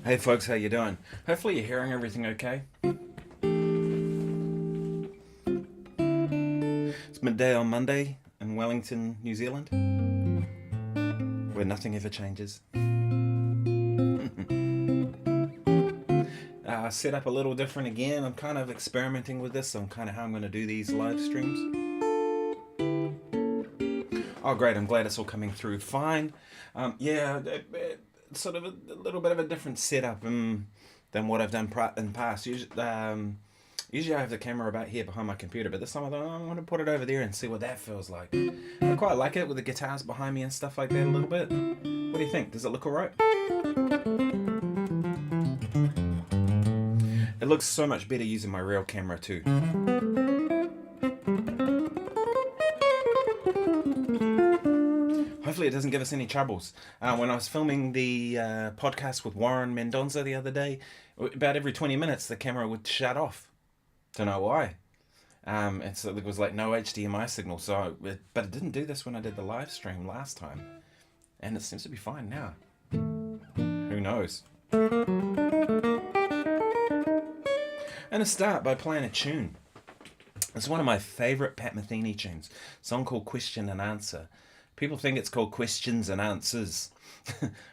Hey folks, how you doing? Hopefully you're hearing everything okay. It's midday on Monday in Wellington, New Zealand, where nothing ever changes. Set up a little different again. I'm kind of experimenting with this on kind of how I'm going to do these live streams. Oh great, I'm glad it's all coming through fine. Sort of a little bit of a different setup than what I've done in the past. Usually I have the camera about here behind my computer, but this time I thought, I want to put it over there and see what that feels like. I quite like it with the guitars behind me and stuff like that a little bit. What do you think? Does it look alright? It looks so much better using my real camera too. Hopefully it doesn't give us any troubles. When I was filming the podcast with Warren Mendonza the other day, about every 20 minutes the camera would shut off. Don't know why. And so there was like no HDMI signal. But it didn't do this when I did the live stream last time. And it seems to be fine now. Who knows? I'm going to start by playing a tune. It's one of my favourite Pat Metheny tunes. A song called Question and Answer. People think it's called Questions and Answers,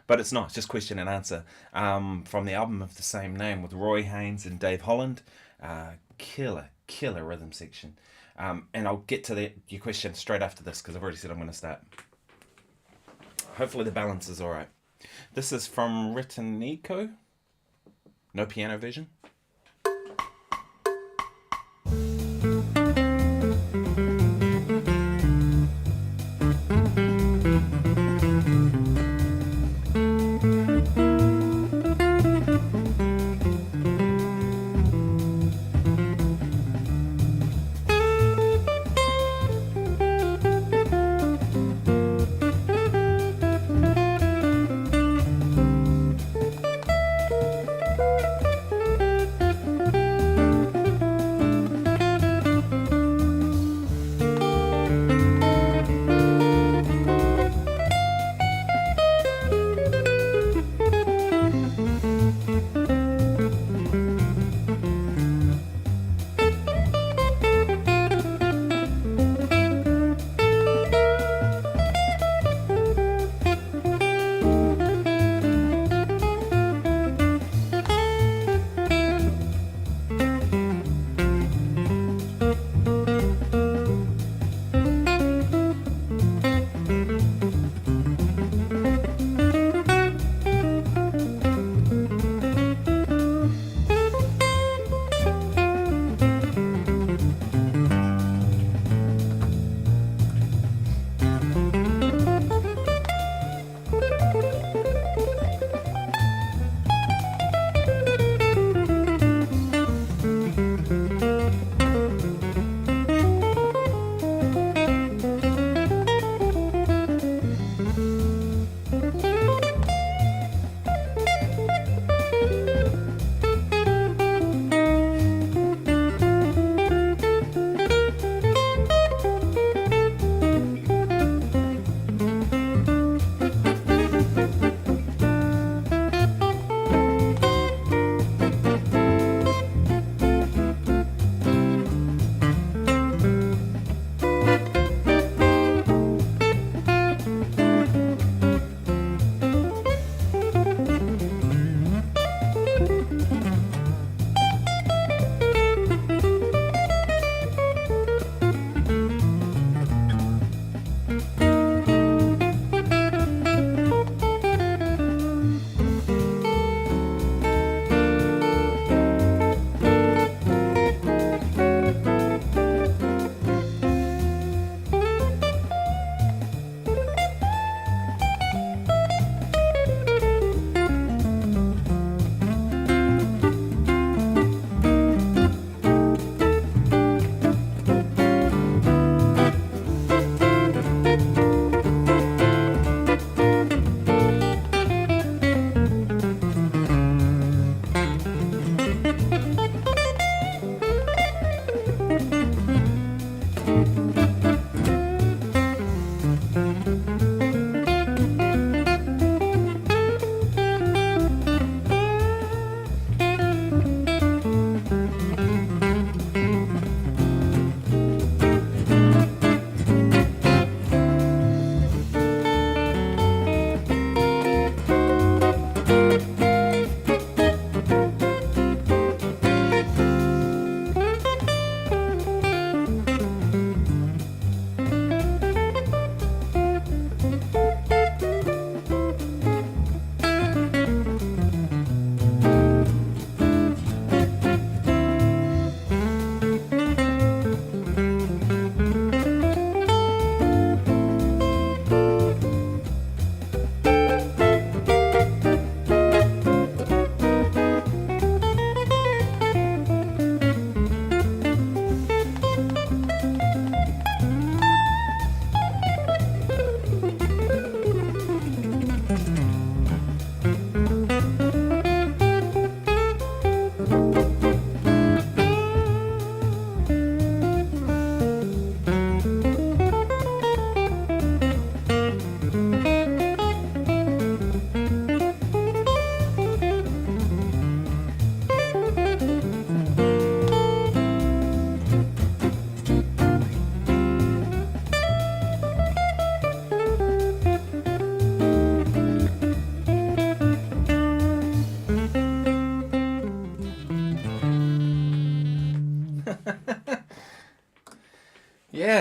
but it's not. It's just Question and Answer from the album of the same name with Roy Haynes and Dave Holland. Killer rhythm section. And I'll get to your question straight after this because I've already said I'm going to start. Hopefully the balance is all right. This is from Ritanico. No piano version.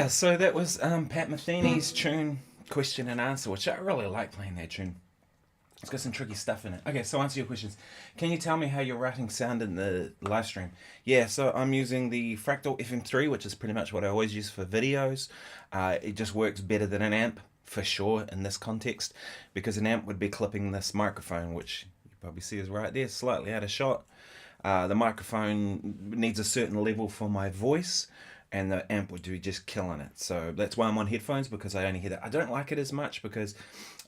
Yeah, so that was Pat Metheny's tune, Question and Answer, which I really like playing that tune. It's got some tricky stuff in it. Okay, so answer your questions. Can you tell me how you're writing sound in the live stream? Yeah, so I'm using the Fractal FM3, which is pretty much what I always use for videos. It just works better than an amp, for sure, in this context, because an amp would be clipping this microphone, which you probably see is right there, slightly out of shot. The microphone needs a certain level for my voice, and the amp would be just killing it. So that's why I'm on headphones, because I only hear that. I don't like it as much because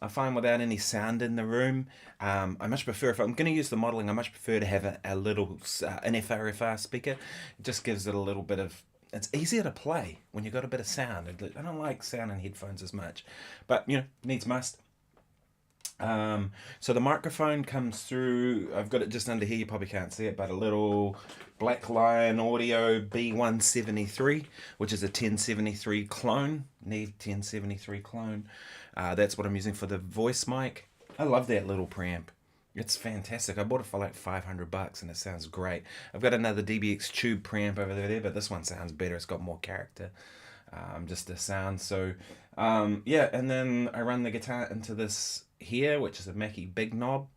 I find without any sound in the room, I much prefer, if I'm going to use the modeling, I much prefer to have an FRFR speaker. It just gives it a little bit of, it's easier to play when you've got a bit of sound. I don't like sound in headphones as much, but needs must. So the microphone comes through, I've got it just under here, you probably can't see it, but a little Black Lion Audio B173, which is a 1073 clone, Neve 1073 clone. That's what I'm using for the voice mic. I love that little preamp. It's fantastic. I bought it for like $500 and it sounds great. I've got another DBX Tube preamp over there, but this one sounds better. It's got more character, just the sound. So yeah, and then I run the guitar into this here, which is a Mackie Big Knob.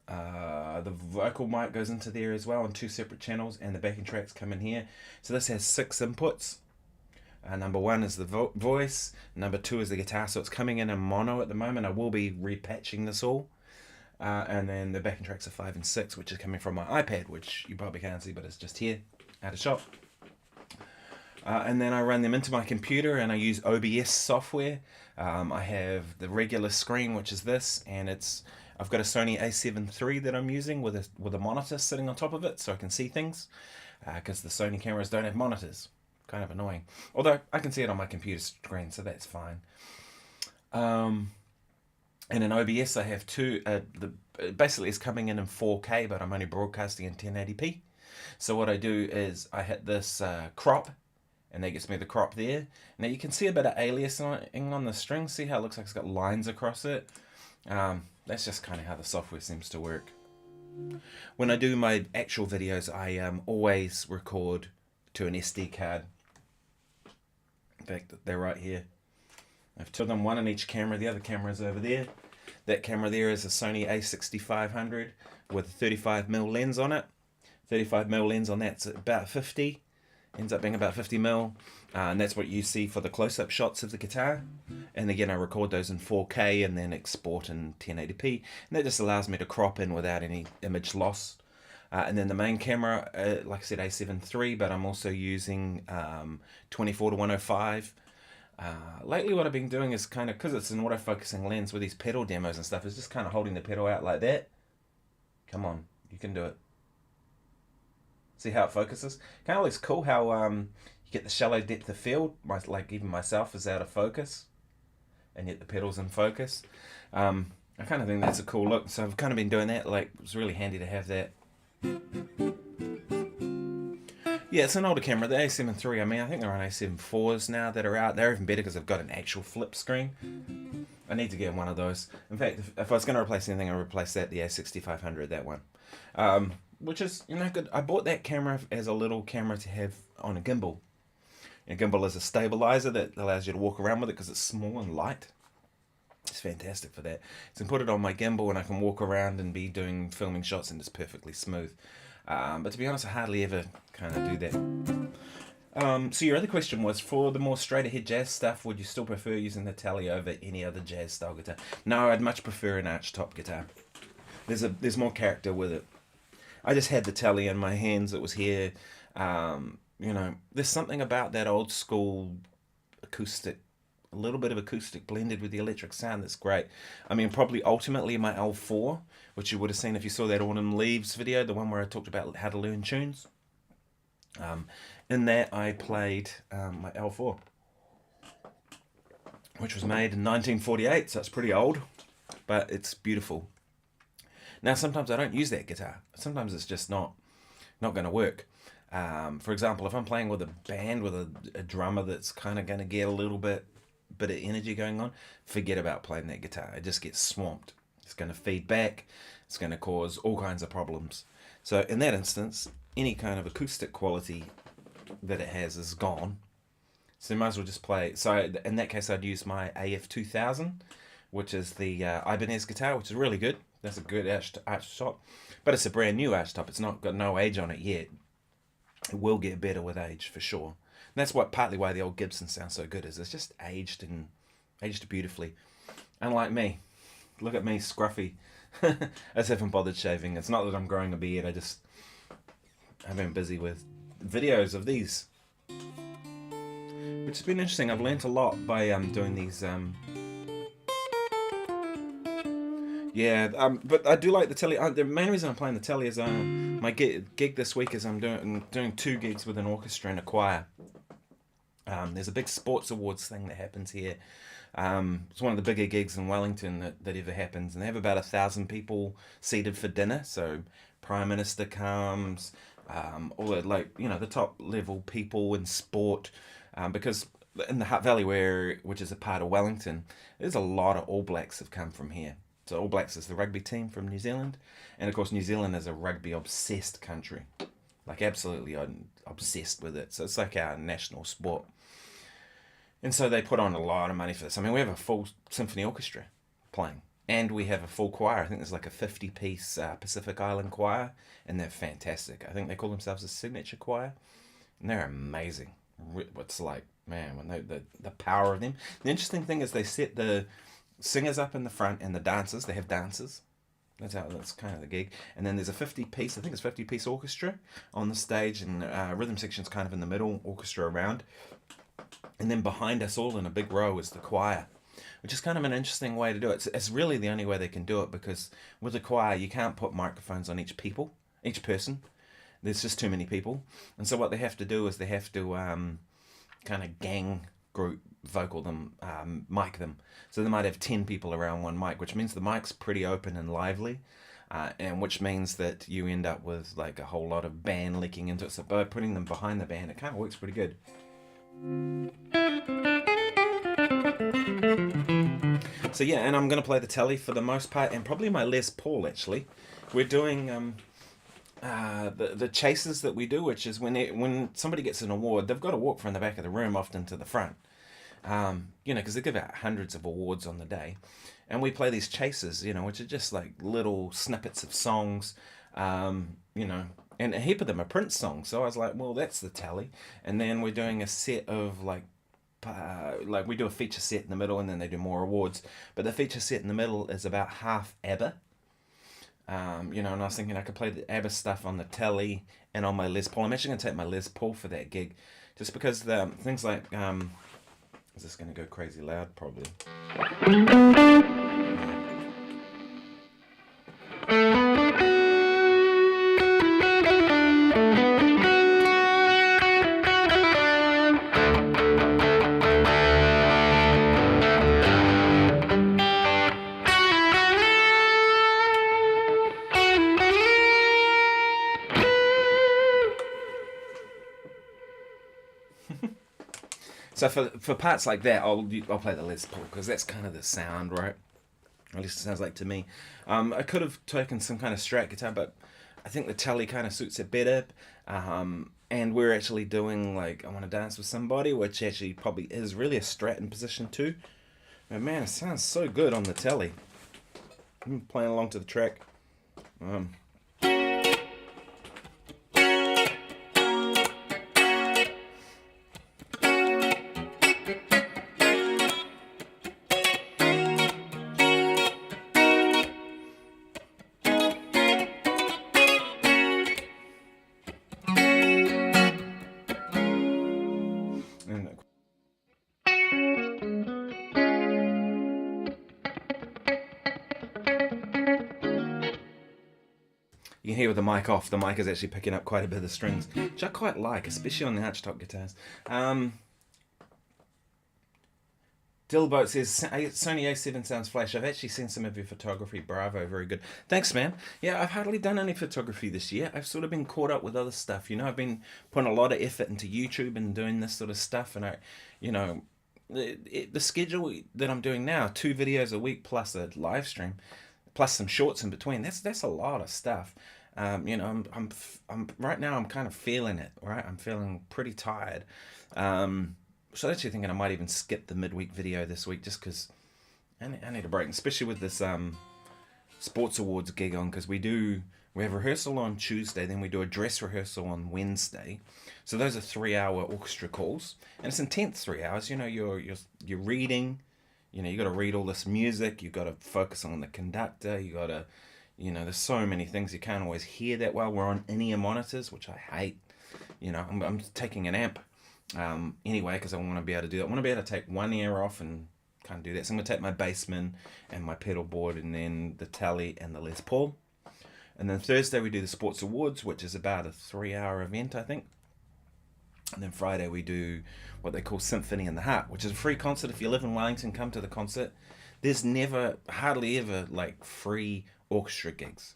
The vocal mic goes into there as well on 2 separate channels, and the backing tracks come in here. So this has 6 inputs. Number 1 is the voice, number 2 is the guitar, so it's coming in mono at the moment. I will be repatching this all. And then the backing tracks are 5 and 6, which is coming from my iPad, which you probably can't see, but it's just here, out of shot. And then I run them into my computer, and I use OBS software. I have the regular screen, which is this, and I've got a Sony a7 III that I'm using with a monitor sitting on top of it, so I can see things, because the Sony cameras don't have monitors. Kind of annoying. Although I can see it on my computer screen, so that's fine. And in OBS I have two. Basically it's coming in 4K, but I'm only broadcasting in 1080p. So what I do is I hit this crop, and that gets me the crop there. Now you can see a bit of aliasing on the string. See how it looks like it's got lines across it? That's just kind of how the software seems to work. When I do my actual videos, I always record to an SD card. In fact, they're right here. I have 2 of them, one on each camera. The other camera is over there. That camera there is a Sony a6500 with a 35mm lens on it. 35mm lens on that's about 50. Ends up being about 50mm. And that's what you see for the close-up shots of the guitar. And again, I record those in 4K and then export in 1080p. And that just allows me to crop in without any image loss. And then the main camera, like I said, a7 III, but I'm also using 24-105. Lately what I've been doing is kind of, because it's an autofocusing lens with these pedal demos and stuff, is just kind of holding the pedal out like that. Come on, you can do it. See how it focuses? Kind of looks cool how you get the shallow depth of field, like even myself is out of focus, and yet the pedal's in focus. I kind of think that's a cool look, so I've kind of been doing that. Like, it's really handy to have that. Yeah, it's an older camera, the a7 III. I mean, I think they're on a7 IVs now that are out. They're even better because they've got an actual flip screen. I need to get one of those. In fact, if I was going to replace anything, I'd replace that, the a6500, that one. Which is, good. I bought that camera as a little camera to have on a gimbal. A gimbal is a stabilizer that allows you to walk around with it because it's small and light. It's fantastic for that. So I can put it on my gimbal and I can walk around and be doing filming shots and it's perfectly smooth. But to be honest, I hardly ever kind of do that. So your other question was, for the more straight ahead jazz stuff, would you still prefer using the Tele over any other jazz style guitar? No, I'd much prefer an arch top guitar. There's more character with it. I just had the Tele in my hands. It was here. There's something about that old school acoustic, a little bit of acoustic blended with the electric sound that's great. I mean, probably ultimately my L4, which you would have seen if you saw that Autumn Leaves video, the one where I talked about how to learn tunes. In that I played my L4, which was made in 1948, so it's pretty old, but it's beautiful. Now, sometimes I don't use that guitar. Sometimes it's just not going to work. For example, if I'm playing with a band with a drummer that's kind of going to get a little bit of energy going on, forget about playing that guitar. It just gets swamped. It's going to feed back. It's going to cause all kinds of problems. So in that instance, any kind of acoustic quality that it has is gone. So you might as well just play. So in that case, I'd use my AF2000, which is the Ibanez guitar, which is really good. That's a good arch top, but it's a brand new arch top. It's not got no age on it yet. It will get better with age for sure. And that's partly why the old Gibson sounds so good. Is it's just aged beautifully. Unlike me, look at me, scruffy. I just haven't bothered shaving. It's not that I'm growing a beard. I've been busy with videos of these, which has been interesting. I've learnt a lot by doing these. But I do like the telly. The main reason I'm playing the telly is my gig this week is I'm doing 2 gigs with an orchestra and a choir. There's a big sports awards thing that happens here. It's one of the bigger gigs in Wellington that ever happens, and they have about 1,000 people seated for dinner. So Prime Minister comes, all the the top level people in sport, because in the Hutt Valley, which is a part of Wellington, there's a lot of All Blacks have come from here. So All Blacks is the rugby team from New Zealand, and of course New Zealand is a rugby obsessed country, like absolutely obsessed with it. So it's like our national sport. And so they put on a lot of money for this. I mean, we have a full symphony orchestra playing, and we have a full choir. I think there's like a 50-piece Pacific Island choir, and they're fantastic. I think they call themselves a signature choir, and they're amazing. It's like, man, when the power of them. The interesting thing is they set the singers up in the front and the dancers. They have dancers. That's kind of the gig. And then there's a 50-piece, I think it's 50-piece orchestra on the stage, and rhythm section's kind of in the middle, orchestra around. And then behind us all in a big row is the choir, which is kind of an interesting way to do it. It's really the only way they can do it, because with the choir you can't put microphones on each person. There's just too many people. And so what they have to do is they have to kind of gang group vocal them, mic them. So they might have 10 people around one mic, which means the mic's pretty open and lively, and which means that you end up with like a whole lot of band leaking into it. So by putting them behind the band, it kind of works pretty good. So yeah, and I'm going to play the telly for the most part, and probably my Les Paul actually. We're doing the chases that we do, which is when somebody gets an award, they've got to walk from the back of the room often to the front, because they give out hundreds of awards on the day, and we play these chases, which are just like little snippets of songs, and a heap of them are Prince songs. So I was like, well, that's the tally. And then we're doing a set of like we do a feature set in the middle, and then they do more awards. But the feature set in the middle is about half ABBA. And I was thinking I could play the ABBA stuff on the telly and on my Les Paul. I'm actually going to take my Les Paul for that gig, just because the things like, is this going to go crazy loud? Probably. So for parts like that, I'll play the Les Paul, because that's kind of the sound, right? At least it sounds like to me. I could have taken some kind of Strat guitar, but I think the telly kind of suits it better. And we're actually doing like I Want to Dance with Somebody, which actually probably is really a Strat in position 2. But man, it sounds so good on the telly. I'm playing along to the track. You can hear with the mic off, the mic is actually picking up quite a bit of the strings, which I quite like, especially on the archtop guitars. Dillboat says, Sony A7 sounds flash. I've actually seen some of your photography. Bravo, very good. Thanks, man. Yeah, I've hardly done any photography this year. I've sort of been caught up with other stuff. I've been putting a lot of effort into YouTube and doing this sort of stuff. And the schedule that I'm doing now, 2 videos a week plus a live stream, plus some shorts in between. That's a lot of stuff. I'm right now I'm kind of feeling it, right? I'm feeling pretty tired. So I'm actually thinking I might even skip the midweek video this week just because I need a break, especially with this sports awards gig on, because we have rehearsal on Tuesday, then we do a dress rehearsal on Wednesday. So those are 3-hour orchestra calls, and it's intense 3 hours. You know, you're reading. You know, you got to read all this music. You got to focus on the conductor. You got to, you know, there's so many things you can't always hear that well. We're on in-ear monitors, which I hate. You know, I'm taking an amp anyway because I want to be able to do that. I want to be able to take one ear off and kind of do that. So I'm going to take my Bassman and my pedal board, and then the Tele and the Les Paul. And then Thursday we do the Sports Awards, which is about a 3-hour event, I think. And then Friday we do what they call Symphony in the Heart, which is a free concert. If you live in Wellington, come to the concert. There's hardly ever like free orchestra gigs.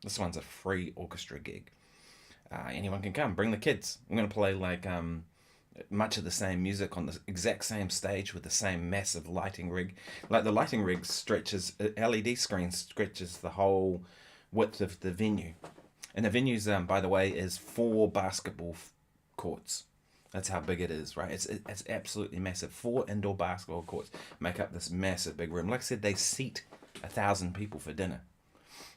This one's a free orchestra gig. Anyone can come. Bring the kids. I'm going to play like much of the same music on the exact same stage with the same massive lighting rig. Like the lighting rig stretches, LED screen stretches the whole width of the venue. And the venue's, by the way, is 4 basketball courts. That's how big it is, right? It's absolutely massive. 4 indoor basketball courts make up this massive big room. Like I said, they seat 1,000 people for dinner.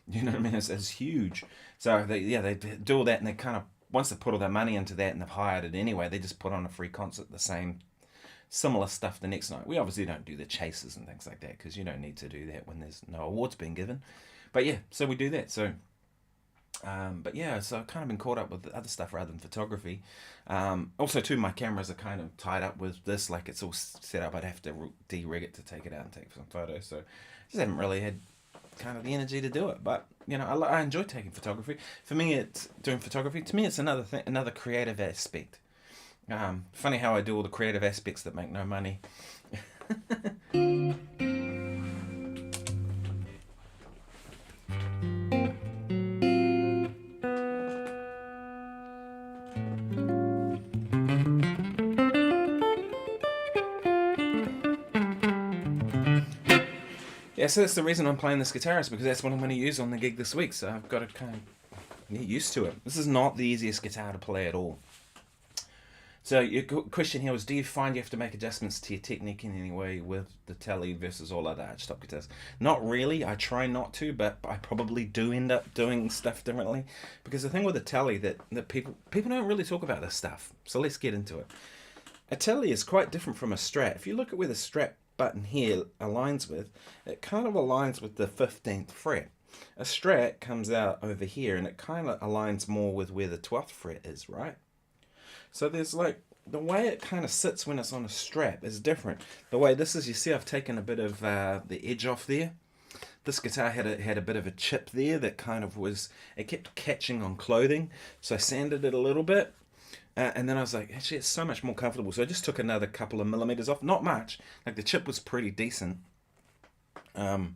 You know what I mean? It's huge. So they do all that, and they kind of, once they put all their money into that and they've hired it anyway, they just put on a free concert, similar stuff the next night. We obviously don't do the chases and things like that because you don't need to do that when there's no awards being given. But yeah, so we do that. So so I've kind of been caught up with other stuff rather than photography. Also, too, my cameras are kind of tied up with this, like it's all set up. I'd have to de-rig it to take it out and take some photos. So just haven't really had kind of the energy to do it. But you know, I enjoy taking photography. For me, it's doing photography. To me, it's another thing, another creative aspect. Funny how I do all the creative aspects that make no money. Yeah, so that's the reason I'm playing this Guitarist, because that's what I'm going to use on the gig this week. So I've got to kind of get used to it. This is not the easiest guitar to play at all. So your question here was, do you find you have to make adjustments to your technique in any way with the Tele versus all other archtop guitars? Not really. I try not to, but I probably do end up doing stuff differently. Because the thing with the Tele that people don't really talk about this stuff. So let's get into it. A Tele is quite different from a Strat. If you look at where the Strat button here aligns with, it kind of aligns with the 15th fret. A Strat comes out over here and it kind of aligns more with where the 12th fret is, right? So there's like, the way it kind of sits when it's on a strap is different. The way this is, you see I've taken a bit of the edge off there. This guitar had a bit of a chip there that kind of was, it kept catching on clothing. So I sanded it a little bit. And then I was like, actually, it's so much more comfortable. So I just took another couple of millimeters off. Not much. Like the chip was pretty decent. And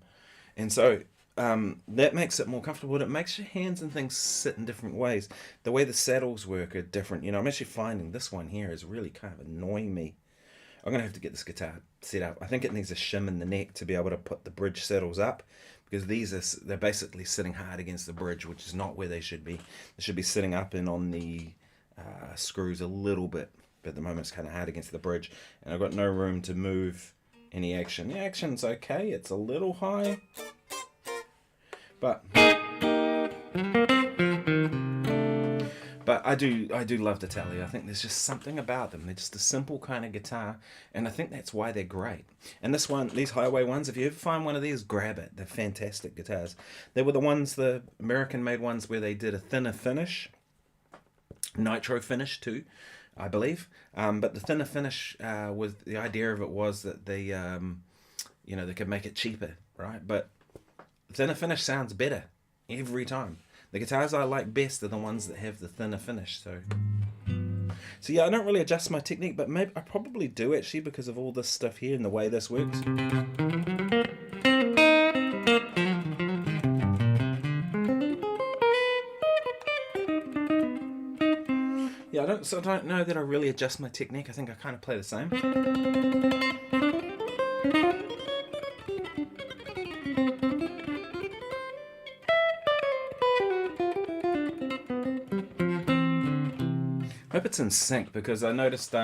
so that makes it more comfortable. And it makes your hands and things sit in different ways. The way the saddles work are different. You know, I'm actually finding this one here is really kind of annoying me. I'm going to have to get this guitar set up. I think it needs a shim in the neck to be able to put the bridge saddles up. Because they're basically sitting hard against the bridge, which is not where they should be. They should be sitting up and on the screws a little bit, but at the moment it's kind of hard against the bridge, and I've got no room to move any action. The action's okay, it's a little high, but I do love the Tele. I think there's just something about them. They're just a simple kind of guitar, and I think that's why they're great. And this one, these Highway ones, if you ever find one of these, grab it. They're fantastic guitars. They were the American-made ones where they did a thinner finish. Nitro finish too, I believe. But the thinner finish was the idea of it was that they could make it cheaper, right? But thinner finish sounds better every time. The guitars I like best are the ones that have the thinner finish. So yeah, I don't really adjust my technique, but maybe I probably do actually because of all this stuff here and the way this works. Yeah, I don't know that I really adjust my technique. I think I kind of play the same. Hope it's in sync, because I noticed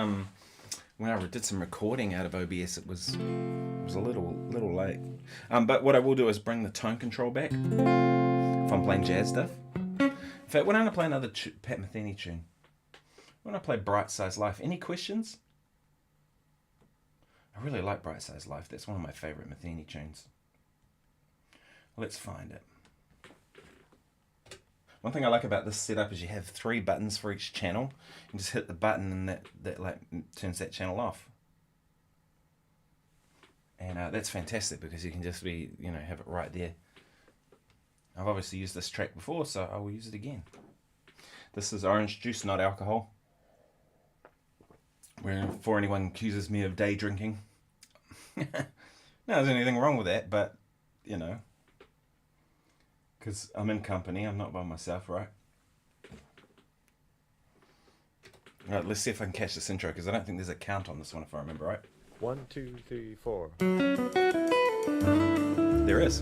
when I did some recording out of OBS, it was a little late. But what I will do is bring the tone control back if I'm playing jazz stuff. In fact, why don't I play another Pat Metheny tune? Why don't I play Bright Size Life? Any questions? I really like Bright Size Life. That's one of my favourite Metheny tunes. Let's find it. One thing I like about this setup is you have 3 buttons for each channel. You just hit the button and that like turns that channel off. And that's fantastic because you can just be, have it right there. I've obviously used this track before, so I will use it again. This is orange juice, not alcohol. Before anyone accuses me of day drinking. No, there's anything wrong with that, but, because I'm in company, I'm not by myself, right? Alright, let's see if I can catch this intro, because I don't think there's a count on this one, if I remember right. 1, 2, 3, 4. There is.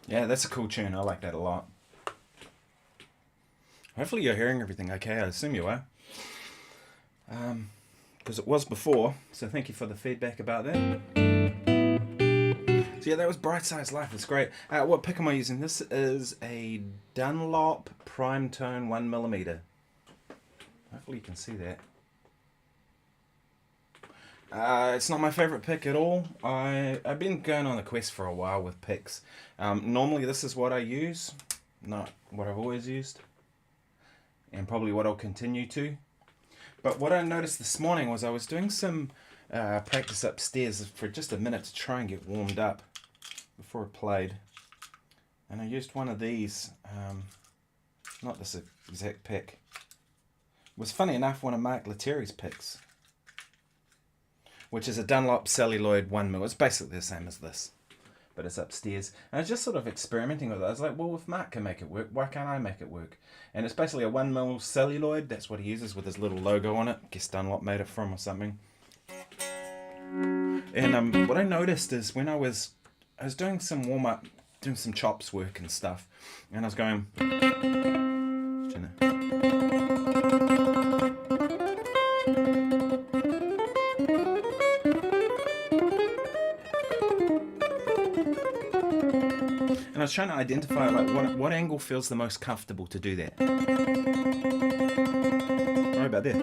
Yeah, that's a cool tune. I like that a lot. Hopefully you're hearing everything okay. I assume you are. Because it was before, so thank you for the feedback about that. So yeah, that was Bright Size Life. It's great. What pick am I using? This is a Dunlop Prime Tone 1mm. Hopefully you can see that. It's not my favourite pick at all. I've been going on a quest for a while with picks. Normally this is what I use, not what I've always used, and probably what I'll continue to. But what I noticed this morning was I was doing some practice upstairs for just a minute to try and get warmed up before I played. And I used one of these, not this exact pick. It was funny enough one of Mark Lettieri's picks, which is a Dunlop celluloid 1mm. It's basically the same as this, but it's upstairs. And I was just sort of experimenting with it. I was like, well, if Mark can make it work, why can't I make it work? And it's basically a 1mm celluloid. That's what he uses with his little logo on it. I guess Dunlop made it from or something. And what I noticed is when I was doing some warm-up, doing some chops work and stuff, and I was going... And I was trying to identify like what angle feels the most comfortable to do that. Sorry about that.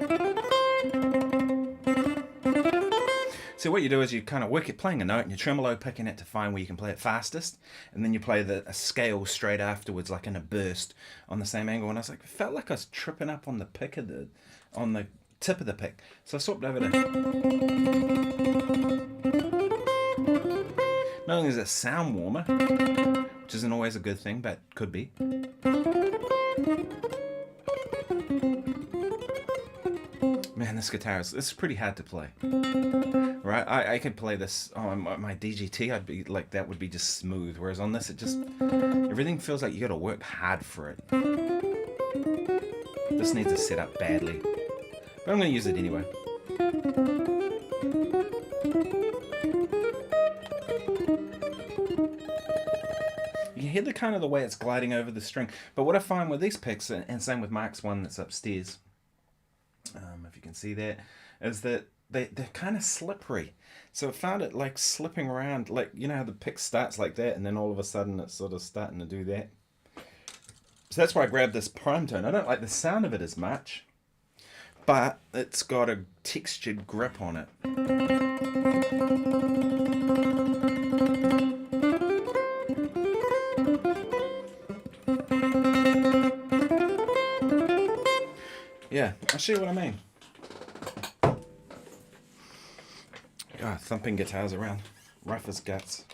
So what you do is you kind of work at playing a note and you tremolo picking it to find where you can play it fastest, and then you play a scale straight afterwards, like in a burst on the same angle. And I was like, it felt like I was tripping up on the pick of on the tip of the pick. So I swapped over to. Not only is it sound warmer, which isn't always a good thing, but could be. Man, this guitar is pretty hard to play. Right, I could play this on my DGT. I'd be like, that would be just smooth. Whereas on this, everything feels like you got to work hard for it. This needs a setup badly, but I'm going to use it anyway. You hear the kind of the way it's gliding over the string. But what I find with these picks, and same with Mark's one that's upstairs, if you can see that, is that they're kind of slippery. So I found it like slipping around, like, you know how the pick starts like that and then all of a sudden it's sort of starting to do that. So that's why I grabbed this prime tone. I don't like the sound of it as much, but it's got a textured grip on it. Yeah, I'll show you what I mean. Thumping guitars around, rough as guts.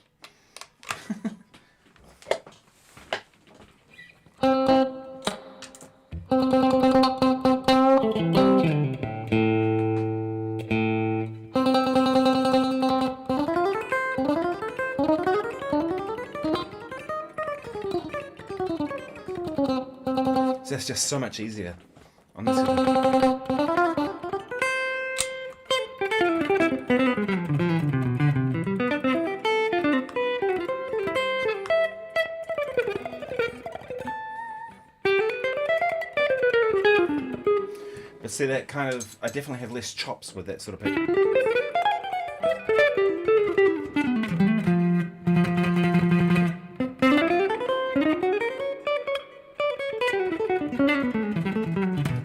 So that's just so much easier on this guitar. But see, that kind of, I definitely have less chops with that sort of pick.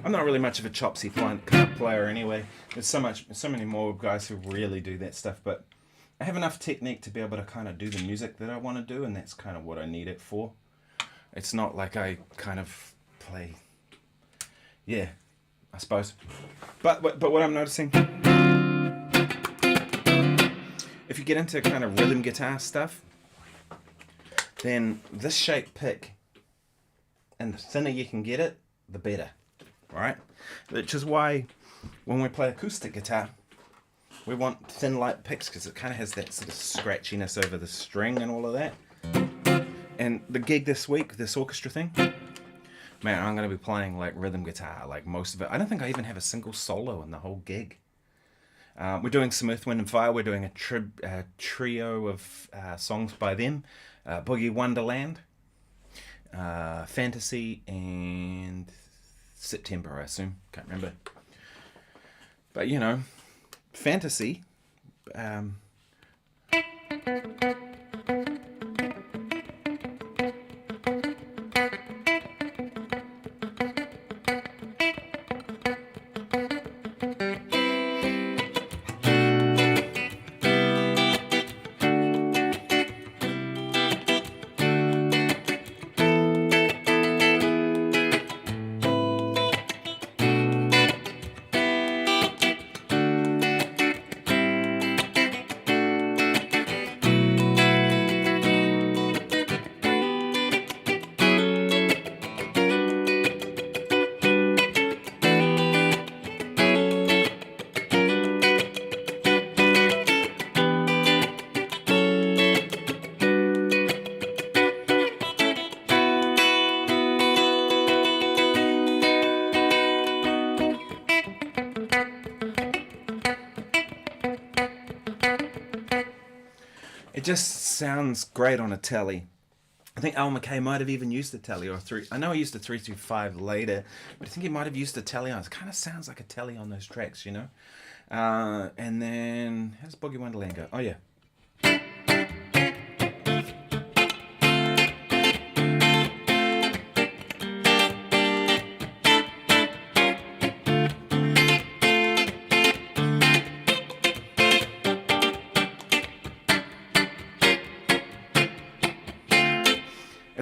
I'm not really much of a chopsy kind of player anyway. There's so many more guys who really do that stuff, but I have enough technique to be able to kind of do the music that I want to do, and that's kind of what I need it for. It's not like I kind of play, yeah, I suppose. But what I'm noticing, if you get into kind of rhythm guitar stuff, then this shape pick, and the thinner you can get it, the better, right? Which is why when we play acoustic guitar, we want thin light picks, because it kind of has that sort of scratchiness over the string and all of that. And the gig this week, this orchestra thing, man, I'm going to be playing like rhythm guitar, like most of it. I don't think I even have a single solo in the whole gig. We're doing some Earth, Wind and Fire. We're doing a trio of songs by them. Boogie Wonderland, Fantasy, and September, I assume. Can't remember. But, you know, Fantasy... It just sounds great on a telly. I think Al McKay might have even used a telly or three. I know he used a 325 later, but I think he might have used a telly on. It kind of sounds like a telly on those tracks, you know. And then how does Boogie Wonderland go? Oh yeah.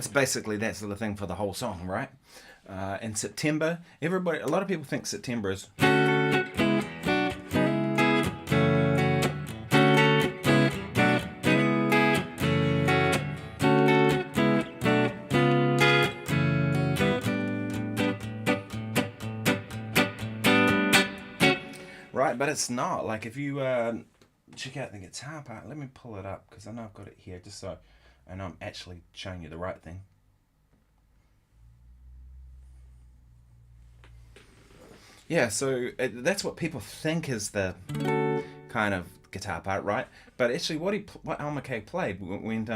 It's basically that sort of thing for the whole song, right? In September, a lot of people think September is... Right, but it's not. Like, if you check out the guitar part, let me pull it up, because I know I've got it here, just so I know I'm actually showing you the right thing. Yeah, so that's what people think is the kind of guitar part, right? But actually, what Al McKay played went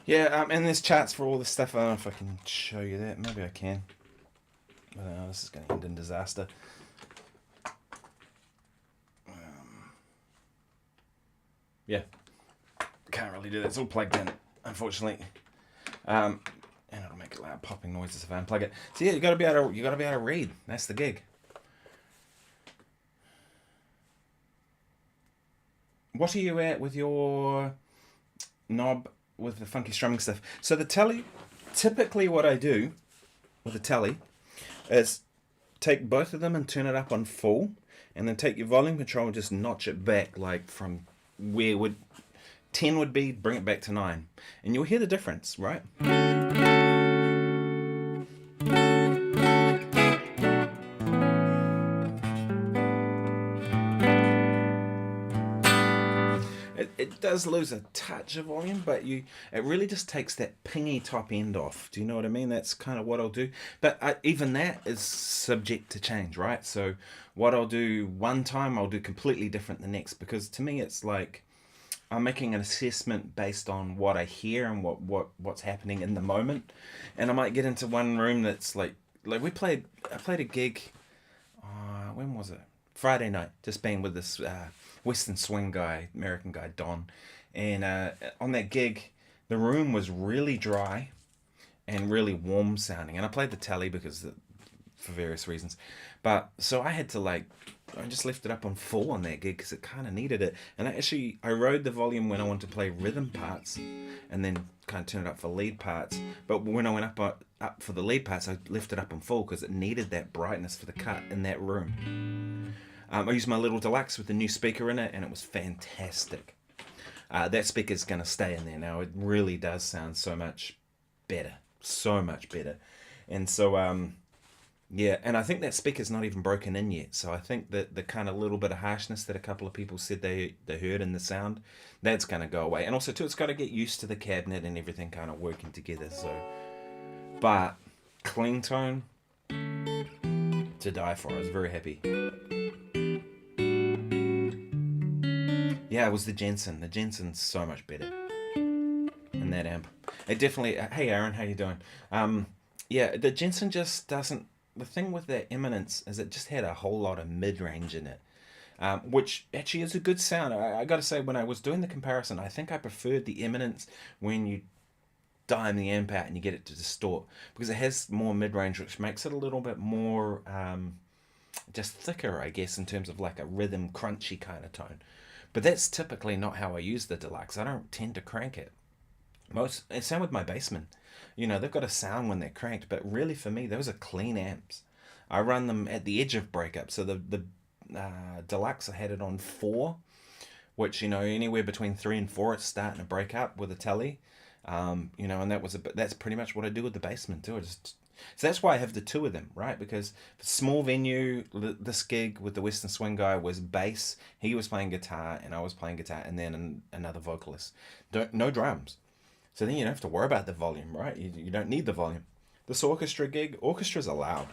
yeah, and there's charts for all this stuff. I don't know if I can show you that. Maybe I can. This is going to end in disaster. Yeah, can't really do that. It's all plugged in, unfortunately. And it'll make loud popping noises if I unplug it. So yeah, you got to be able to read. That's the gig. What are you at with your knob with the funky strumming stuff? So the telly, typically what I do with the telly is take both of them and turn it up on full, and then take your volume control and just notch it back, like from where 10 would be, bring it back to 9. And you'll hear the difference, right? It does lose a touch of volume, but it really just takes that pingy top end off. Do you know what I mean? That's kind of what I'll do. But even that is subject to change, right? So what I'll do one time, I'll do completely different the next, because to me it's like I'm making an assessment based on what I hear and what's happening in the moment. And I might get into one room that's like I played a gig, when was it? Friday night, just being with this Western swing guy, American guy, Don. And on that gig, the room was really dry and really warm sounding. And I played the telly for various reasons. But so I had to I just left it up on full on that gig because it kind of needed it. And I rode the volume when I wanted to play rhythm parts, and then kind of turned it up for lead parts. But when I went up for the lead parts, I left it up on full because it needed that brightness for the cut in that room. I used my little deluxe with the new speaker in it, and it was fantastic. That speaker's going to stay in there now. It really does sound so much better. So much better. And so, yeah, and I think that speaker's not even broken in yet. So I think that the kind of little bit of harshness that a couple of people said they heard in the sound, that's going to go away. And also, too, it's got to get used to the cabinet and everything kind of working together. So, but clean tone, to die for. I was very happy. Yeah, it was the Jensen. The Jensen's so much better in that amp. It definitely... Hey, Aaron, how you doing? Yeah, the Jensen just doesn't... The thing with that Eminence is it just had a whole lot of mid-range in it, which actually is a good sound. I got to say, when I was doing the comparison, I think I preferred the Eminence when you dime the amp out and you get it to distort, because it has more mid-range, which makes it a little bit more just thicker, I guess, in terms of like a rhythm, crunchy kind of tone. But that's typically not how I use the Deluxe. I don't tend to crank it. Same with my Bassman. You know, they've got a sound when they're cranked, but really for me, those are clean amps. I run them at the edge of breakup. So the Deluxe, I had it on 4, which, you know, anywhere between 3 and 4, it's starting to break up with a telly. You know, and that's pretty much what I do with the Bassman too. So that's why I have the 2 of them, right? Because for small venue, this gig with the Western Swing guy was bass. He was playing guitar, and I was playing guitar, and then another vocalist. No drums. So then you don't have to worry about the volume, right? You don't need the volume. This orchestra gig, orchestras are loud.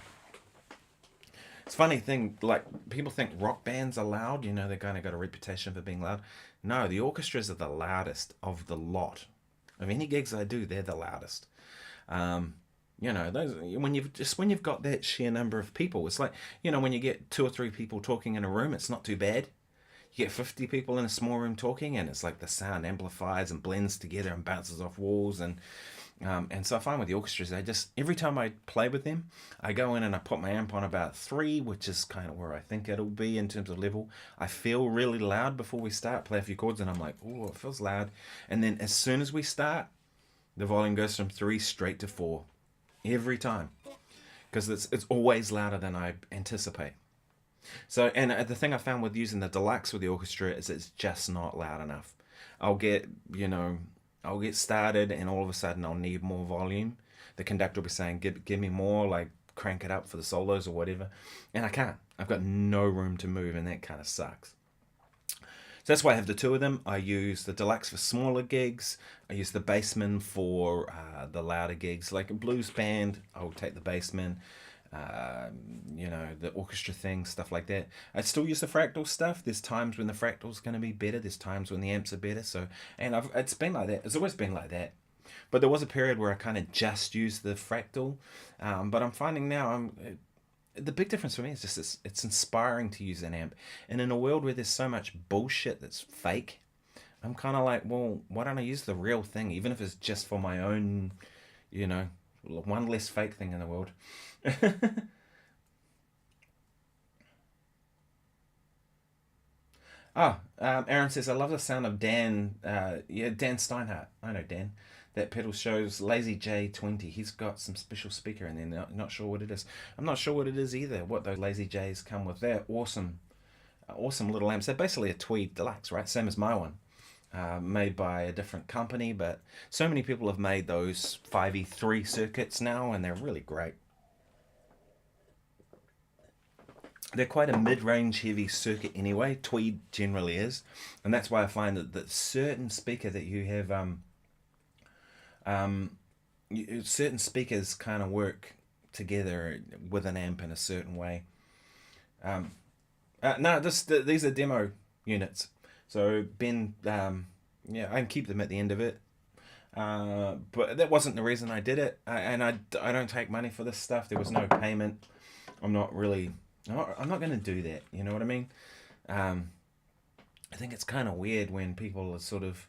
It's a funny thing, like, people think rock bands are loud, they're kind of got a reputation for being loud. No, the orchestras are the loudest of the lot. Of any gigs I do, they're the loudest. Those when you've got that sheer number of people, it's like, when you get 2 or 3 people talking in a room, it's not too bad. You get 50 people in a small room talking, and it's like the sound amplifies and blends together and bounces off walls. And so I find with the orchestras, every time I play with them, I go in and I put my amp on about 3, which is kind of where I think it'll be in terms of level. I feel really loud before we start, play a few chords, and I'm like, oh, it feels loud. And then as soon as we start, the volume goes from 3 straight to 4 every time, because it's always louder than I anticipate. So, and the thing I found with using the deluxe with the orchestra is it's just not loud enough. I'll get started, and all of a sudden I'll need more volume. The conductor will be saying, give me more, like crank it up for the solos or whatever. And I can't. I've got no room to move, and that kind of sucks. So that's why I have the 2 of them. I use the deluxe for smaller gigs. I use the Bassman for the louder gigs. Like a blues band, I'll take the Bassman. The orchestra thing, stuff like that. I still use the Fractal stuff. There's times when the Fractal's going to be better. There's times when the amps are better. So, and it's been like that. It's always been like that. But there was a period where I kind of just used the Fractal. But I'm finding now the big difference for me is just it's inspiring to use an amp. And in a world where there's so much bullshit that's fake, I'm kind of like, well, why don't I use the real thing, even if it's just for my own, one less fake thing in the world. Aaron says, I love the sound of Dan. Dan Steinhardt. I know Dan. That pedal shows Lazy J20. He's got some special speaker in there. Not sure what it is. I'm not sure what it is either. What those Lazy J's come with. They're awesome little amps. They're basically a Tweed Deluxe, right? Same as my one. Made by a different company, but so many people have made those 5E3 circuits now, and they're really great. They're quite a mid-range heavy circuit anyway. Tweed generally is, and that's why I find that certain speaker that you have, certain speakers kind of work together with an amp in a certain way. These are demo units, so Ben, I can keep them at the end of it. But that wasn't the reason I did it, and I don't take money for this stuff. There was no payment. I'm not going to do that. You know what I mean? I think it's kind of weird when people sort of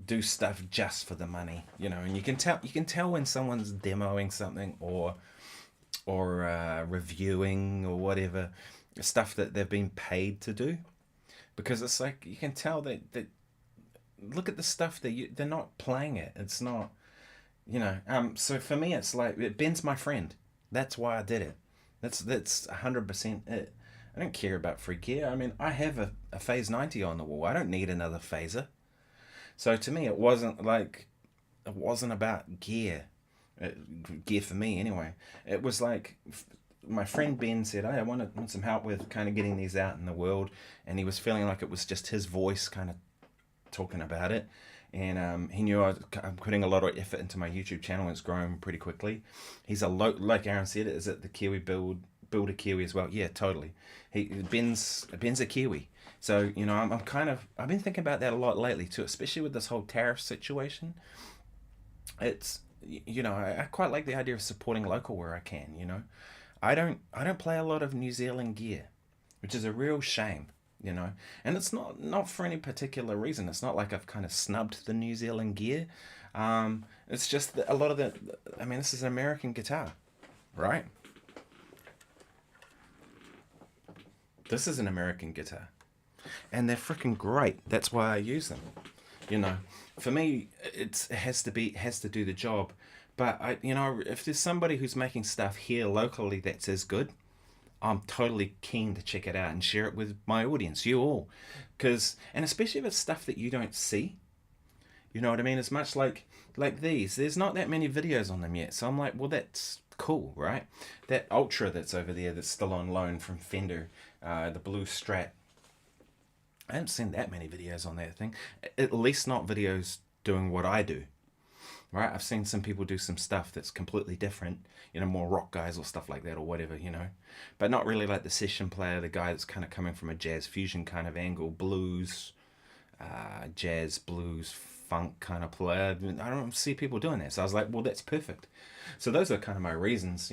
do stuff just for the money, and you can tell when someone's demoing something or reviewing or whatever stuff that they've been paid to do, because it's like you can tell that look at the stuff that they're not playing it. It's not, so for me it's like Ben's my friend. That's why I did it. That's 100% it. I don't care about free gear. I mean, I have a Phase 90 on the wall. I don't need another phaser. So to me, it wasn't about gear. Gear for me, anyway. It was like my friend Ben said, hey, I want some help with kind of getting these out in the world. And he was feeling like it was just his voice kind of talking about it. And he knew I'm putting a lot of effort into my YouTube channel, and it's growing pretty quickly. He's like Aaron said, is it the Kiwi build a Kiwi as well? Yeah, totally. Ben's a Kiwi, so I've been thinking about that a lot lately too, especially with this whole tariff situation. It's I quite like the idea of supporting local where I can. I don't play a lot of New Zealand gear, which is a real shame. And it's not for any particular reason. It's not like I've kind of snubbed the New Zealand gear. It's just that a lot of this is an American guitar, right? This is an American guitar, and they're freaking great. That's why I use them. For me, it has to do the job. But if there's somebody who's making stuff here locally that's as good, I'm totally keen to check it out and share it with my audience, you all. And especially if it's stuff that you don't see. You know what I mean? It's much like these. There's not that many videos on them yet. So I'm like, well, that's cool, right? That Ultra that's over there that's still on loan from Fender, the Blue Strat. I haven't seen that many videos on that thing. At least not videos doing what I do. right? I've seen some people do some stuff that's completely different, more rock guys or stuff like that or whatever, but not really like the session player, the guy that's kind of coming from a jazz fusion kind of angle, blues, jazz, blues, funk kind of player. I don't see people doing that. So I was like, well, that's perfect. So those are kind of my reasons,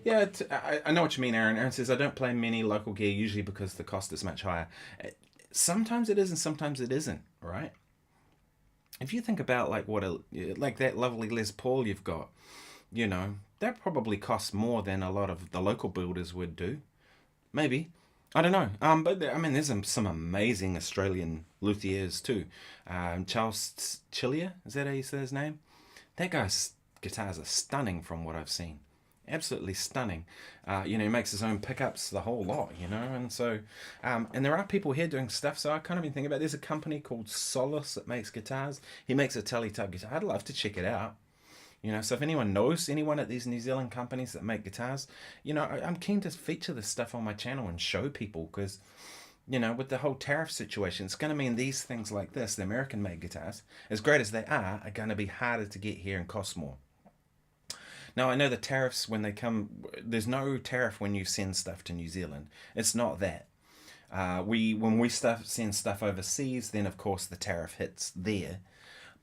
Yeah, I know what you mean, Aaron. Aaron says, I don't play many local gear usually because the cost is much higher. Sometimes it is and sometimes it isn't, right? If you think about like like that lovely Les Paul you've got, that probably costs more than a lot of the local builders would do. Maybe. I don't know. But there's some amazing Australian luthiers too. Charles Chillier, is that how you say his name? That guy's guitars are stunning from what I've seen. Absolutely stunning. He makes his own pickups, the whole lot, and so, and there are people here doing stuff, so I kind of been thinking about, there's a company called Solace that makes guitars. He makes a Tele-Tub guitar. I'd love to check it out. So if anyone knows anyone at these New Zealand companies that make guitars, I'm keen to feature this stuff on my channel and show people, because, with the whole tariff situation, it's going to mean these things like this, the American-made guitars, as great as they are going to be harder to get here and cost more. Now, I know the tariffs, when they come, there's no tariff when you send stuff to New Zealand. It's not that. When we send stuff overseas, then of course the tariff hits there.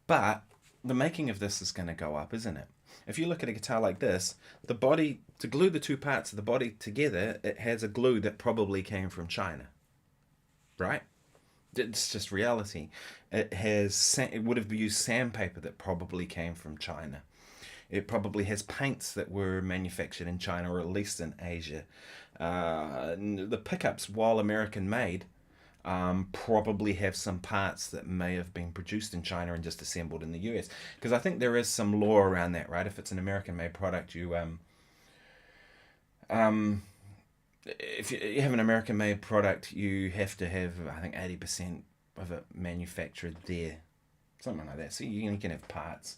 But the making of this is going to go up, isn't it? If you look at a guitar like this, the body, to glue the two parts of the body together, it has a glue that probably came from China. Right? It's just reality. It would have used sandpaper that probably came from China. It probably has paints that were manufactured in China, or at least in Asia. The pickups, while American made, probably have some parts that may have been produced in China and just assembled in the US. Because I think there is some law around that, right? If it's an American made product, if you have an American made product, you have to have, I think, 80% of it manufactured there. Something like that. So you can have parts.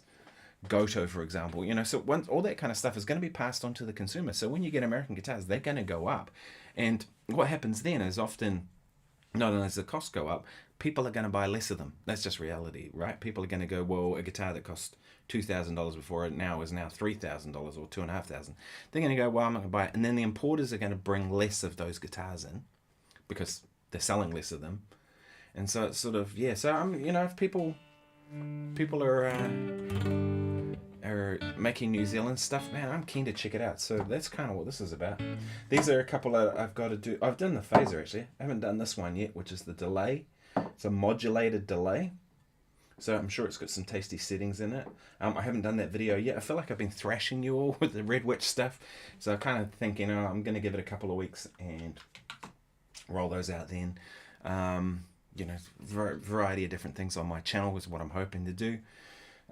Goto, for example, so once all that kind of stuff is going to be passed on to the consumer. So when you get American guitars, they're going to go up. And what happens then is often, not only does the cost go up, people are going to buy less of them. That's just reality, right? People are going to go, well, a guitar that cost $2,000 before it now is now $3,000 or $2,500. They're going to go, well, I'm not going to buy it. And then the importers are going to bring less of those guitars in because they're selling less of them. And so it's sort of, yeah. So if people are making New Zealand stuff, man, I'm keen to check it out. So that's kind of what this is about. These are a couple that I've got to do. I've done the phaser, actually. I haven't done this one yet, which is the delay. It's a modulated delay. So I'm sure it's got some tasty settings in it. I haven't done that video yet. I feel like I've been thrashing you all with the Red Witch stuff. So I kind of think, I'm going to give it a couple of weeks and roll those out then. Variety of different things on my channel is what I'm hoping to do.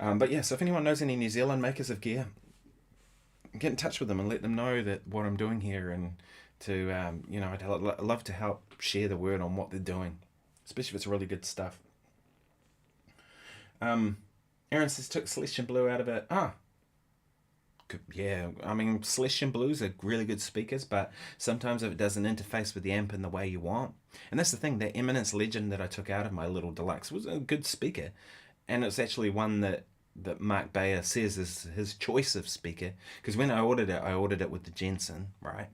But yeah, so if anyone knows any New Zealand makers of gear, get in touch with them and let them know that what I'm doing here, and to, I'd love to help share the word on what they're doing, especially if it's really good stuff. Aaron says, took Celestian Blue out of it. Yeah, Celestian Blues are really good speakers, but sometimes if it doesn't interface with the amp in the way you want. And that's the thing, that Eminence Legend that I took out of my little deluxe was a good speaker. And it's actually one that Mark Bayer says is his choice of speaker. Because when I ordered it with the Jensen, right?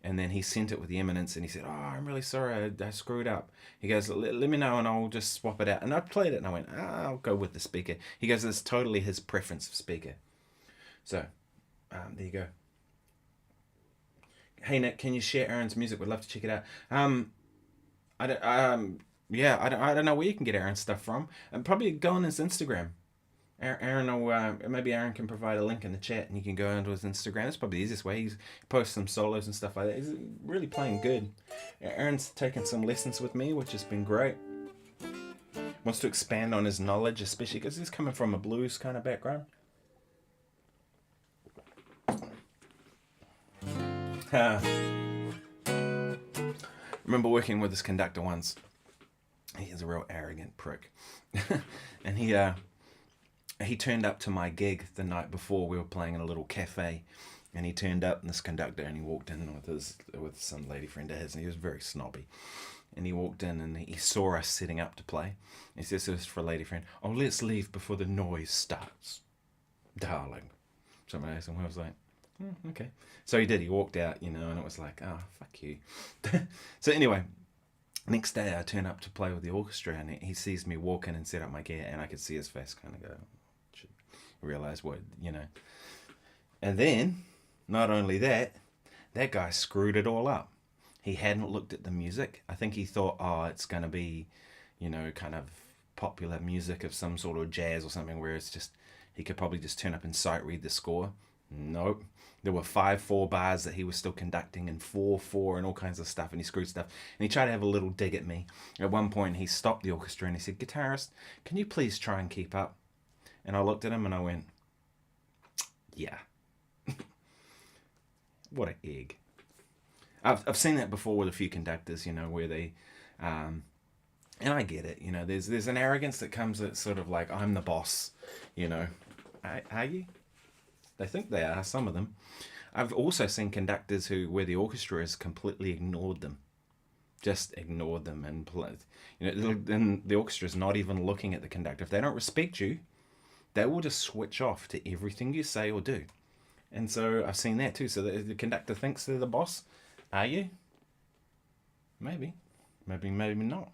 And then he sent it with the Eminence, and he said, I'm really sorry, I screwed up. He goes, let me know and I'll just swap it out. And I played it and I went, I'll go with the speaker. He goes, it's totally his preference of speaker. So, there you go. Hey Nick, can you share Aaron's music? We'd love to check it out. I don't know where you can get Aaron's stuff from. And probably go on his Instagram. Aaron will, maybe Aaron can provide a link in the chat and you can go onto his Instagram. It's probably the easiest way. He's posts some solos and stuff like that. He's really playing good. Aaron's taken some lessons with me, which has been great. Wants to expand on his knowledge, especially because he's coming from a blues kind of background. Remember working with this conductor once. He is a real arrogant prick. And he turned up to my gig the night before. We were playing in a little cafe, and he turned up, and this conductor, and he walked in with some lady friend of his, and he was very snobby. And he walked in and he saw us setting up to play. He says to us for a lady friend, "Oh, let's leave before the noise starts, darling." Something else. And I was like, okay. So he did. He walked out, you know, and it was like, oh, fuck you. So anyway, next day I turn up to play with the orchestra, and he sees me walk in and set up my gear, and I could see his face kind of go, should realize what, you know. And then, not only that guy screwed it all up. He hadn't looked at the music. I think he thought, oh, it's going to be, you know, kind of popular music of some sort of jazz or something, where it's just, he could probably just turn up and sight read the score. Nope. There were 5/4 bars that he was still conducting, and 4/4 and all kinds of stuff, and he screwed stuff. And he tried to have a little dig at me. At one point, he stopped the orchestra and he said, "Guitarist, can you please try and keep up?" And I looked at him and I went, yeah. What an egg. I've seen that before with a few conductors, you know, where they, and I get it, you know, there's an arrogance that comes at sort of like, I'm the boss, you know. Are you? They think they are, some of them. I've also seen conductors where the orchestra has completely ignored them. Just ignored them and played. You know, then the orchestra is not even looking at the conductor. If they don't respect you, they will just switch off to everything you say or do. And so I've seen that too. So the conductor thinks they're the boss. Are you? Maybe. Maybe not.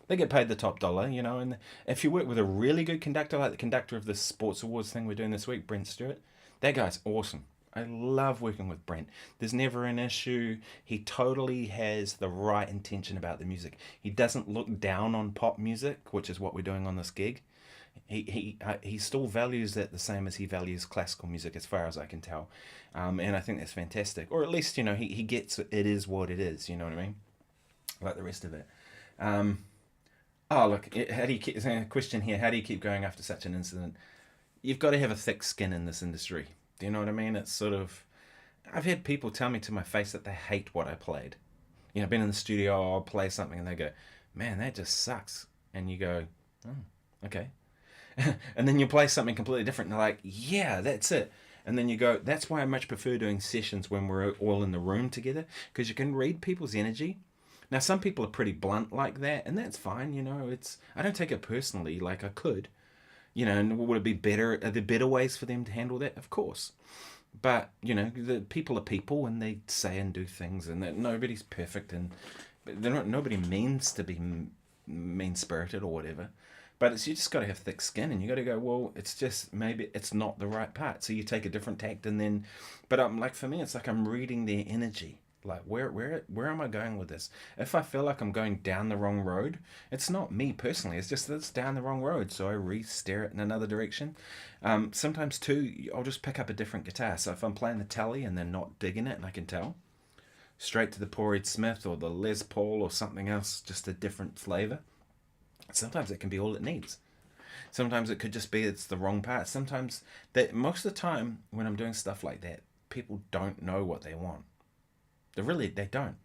They get paid the top dollar, you know. And if you work with a really good conductor, like the conductor of the Sports Awards thing we're doing this week, Brent Stewart, that guy's awesome. I love working with Brent. There's never an issue. He totally has the right intention about the music. He doesn't look down on pop music, which is what we're doing on this gig. He still values that the same as he values classical music, as far as I can tell. And I think that's fantastic. Or at least, you know, he gets it is what it is, you know what I mean? Like the rest of it. Oh, look, how do you keep, a question here, how do you keep going after such an incident? You've got to have a thick skin in this industry. Do you know what I mean? It's sort of, I've had people tell me to my face that they hate what I played. You know, I've been in the studio, I'll play something and they go, "Man, that just sucks." And you go, "Oh, okay." And then you play something completely different and they're like, "Yeah, that's it." And then you go, that's why I much prefer doing sessions when we're all in the room together, because you can read people's energy. Now, some people are pretty blunt like that, and that's fine, you know. I don't take it personally like I could. You know, and would it be better? Are there better ways for them to handle that? Of course. But, you know, the people are people, and they say and do things, and that nobody's perfect, and nobody means to be mean-spirited or whatever. But you just got to have thick skin, and you got to go, well, it's just, maybe it's not the right part. So you take a different tact, and then, but like for me, it's like I'm reading their energy. Like, where am I going with this? If I feel like I'm going down the wrong road, it's not me personally. It's just that it's down the wrong road. So I re-steer it in another direction. Sometimes too, I'll just pick up a different guitar. So if I'm playing the Tele and they're not digging it, and I can tell, straight to the Paul Reed Smith or the Les Paul or something else, just a different flavor. Sometimes it can be all it needs. Sometimes it could just be it's the wrong part. Sometimes, most of the time when I'm doing stuff like that, people don't know what they want. They don't.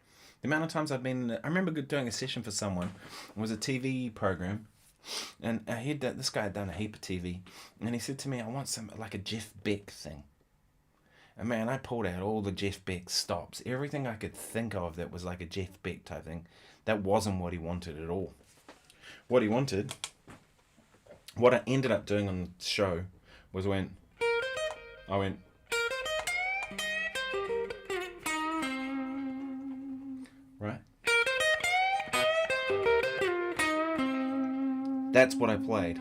The amount of times I remember doing a session for someone. It was a TV program, and this guy had done a heap of TV, and he said to me, "I want some, like a Jeff Beck thing." And man, I pulled out all the Jeff Beck stops. Everything I could think of that was like a Jeff Beck type thing. That wasn't what he wanted at all. What he wanted, what I ended up doing on the show, was I went, right? That's what I played.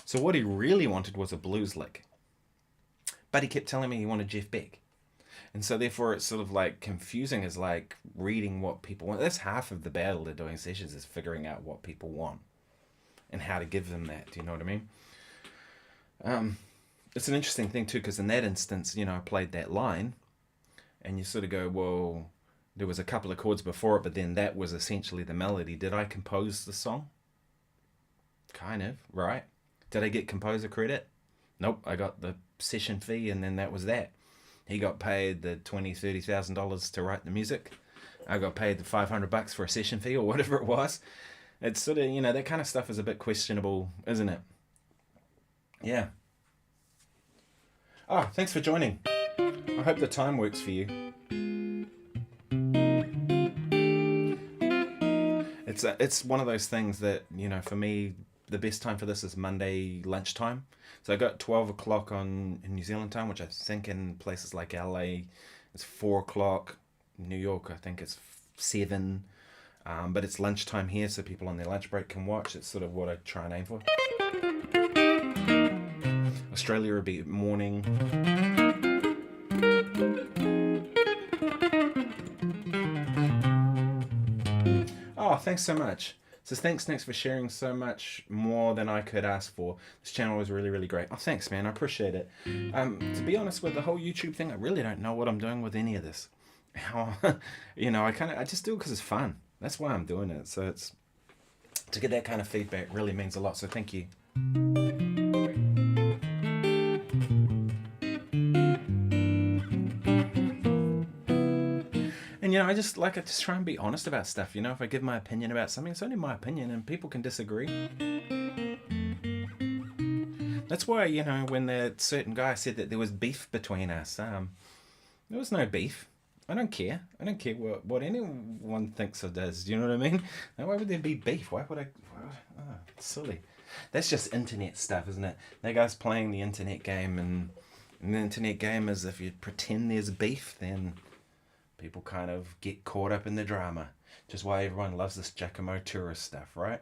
So what he really wanted was a blues lick. But he kept telling me he wanted Jeff Beck. And so therefore it's sort of like confusing, as like reading what people want. That's half of the battle to doing sessions, is figuring out what people want and how to give them that. Do you know what I mean? It's an interesting thing too, because in that instance, you know, I played that line and you sort of go, well, there was a couple of chords before it, but then that was essentially the melody. Did I compose the song? Kind of, right? Did I get composer credit? Nope, I got the session fee and then that was that. He got paid the $20,000-$30,000 to write the music. I got paid the $500 for a session fee or whatever it was. It's sort of, you know, that kind of stuff is a bit questionable, isn't it? Yeah. Oh, thanks for joining. I hope the time works for you. it's one of those things that, you know, for me, the best time for this is Monday lunchtime. So I got 12 o'clock in New Zealand time, which I think in places like LA it's 4 o'clock. New York, I think it's 7. But it's lunchtime here, so people on their lunch break can watch. It's sort of what I try and aim for. Australia would be morning. Oh, thanks so much. So thanks for sharing so much more than I could ask for. This channel was really, really great. Oh, thanks, man. I appreciate it. To be honest with the whole YouTube thing, I really don't know what I'm doing with any of this. How, you know, I just do it because it's fun. That's why I'm doing it. So it's to get that kind of feedback really means a lot. So thank you. And, you know, I just try and be honest about stuff. You know, if I give my opinion about something, it's only my opinion and people can disagree. That's why, you know, when that certain guy said that there was beef between us, there was no beef. I don't care. I don't care what anyone thinks or does. Do you know what I mean? Why would there be beef? Why would I? Oh, silly. That's just internet stuff, isn't it? That guy's playing the internet game, and the internet game is if you pretend there's beef, then people kind of get caught up in the drama. Just why everyone loves this Giacomo tourist stuff, right?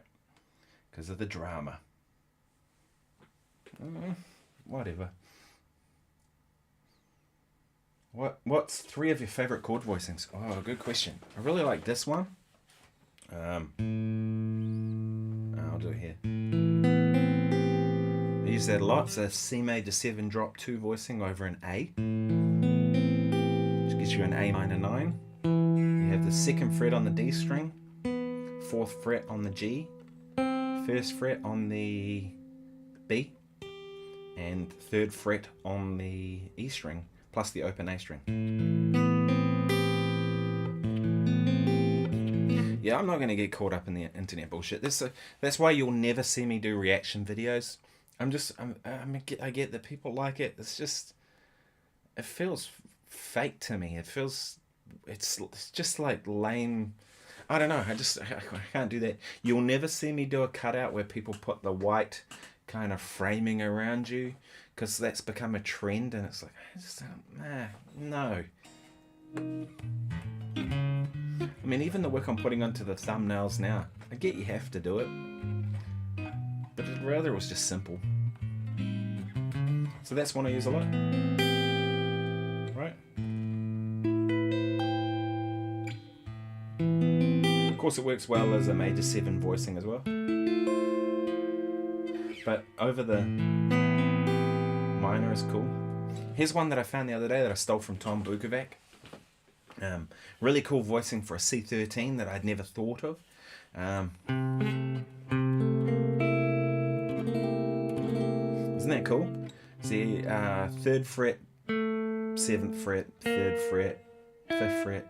Because of the drama. Whatever. What's 3 of your favorite chord voicings? Oh, good question. I really like this one. I'll do it here. I use that a lot. It's a C major 7 drop 2 voicing over an A, which gives you an A minor 9. You have the 2nd fret on the D string, 4th fret on the G, 1st fret on the B, and 3rd fret on the E string, plus the open A string. Yeah, I'm not going to get caught up in the internet bullshit. That's why you'll never see me do reaction videos. I get that people like it. It's just, it feels fake to me. It's just like lame. I don't know. I can't do that. You'll never see me do a cutout where people put the white kind of framing around you, because that's become a trend, and it's like, no. I mean, even the work I'm putting onto the thumbnails now, I get you have to do it, but I'd rather it was just simple. So that's one I use a lot. Right? Of course it works well as a major 7 voicing as well. But over the minor is cool. Here's one that I found the other day that I stole from Tom Bukovac. Really cool voicing for a C13 that I'd never thought of. Isn't that cool? See, 3rd fret, 7th fret, 3rd fret, 5th fret,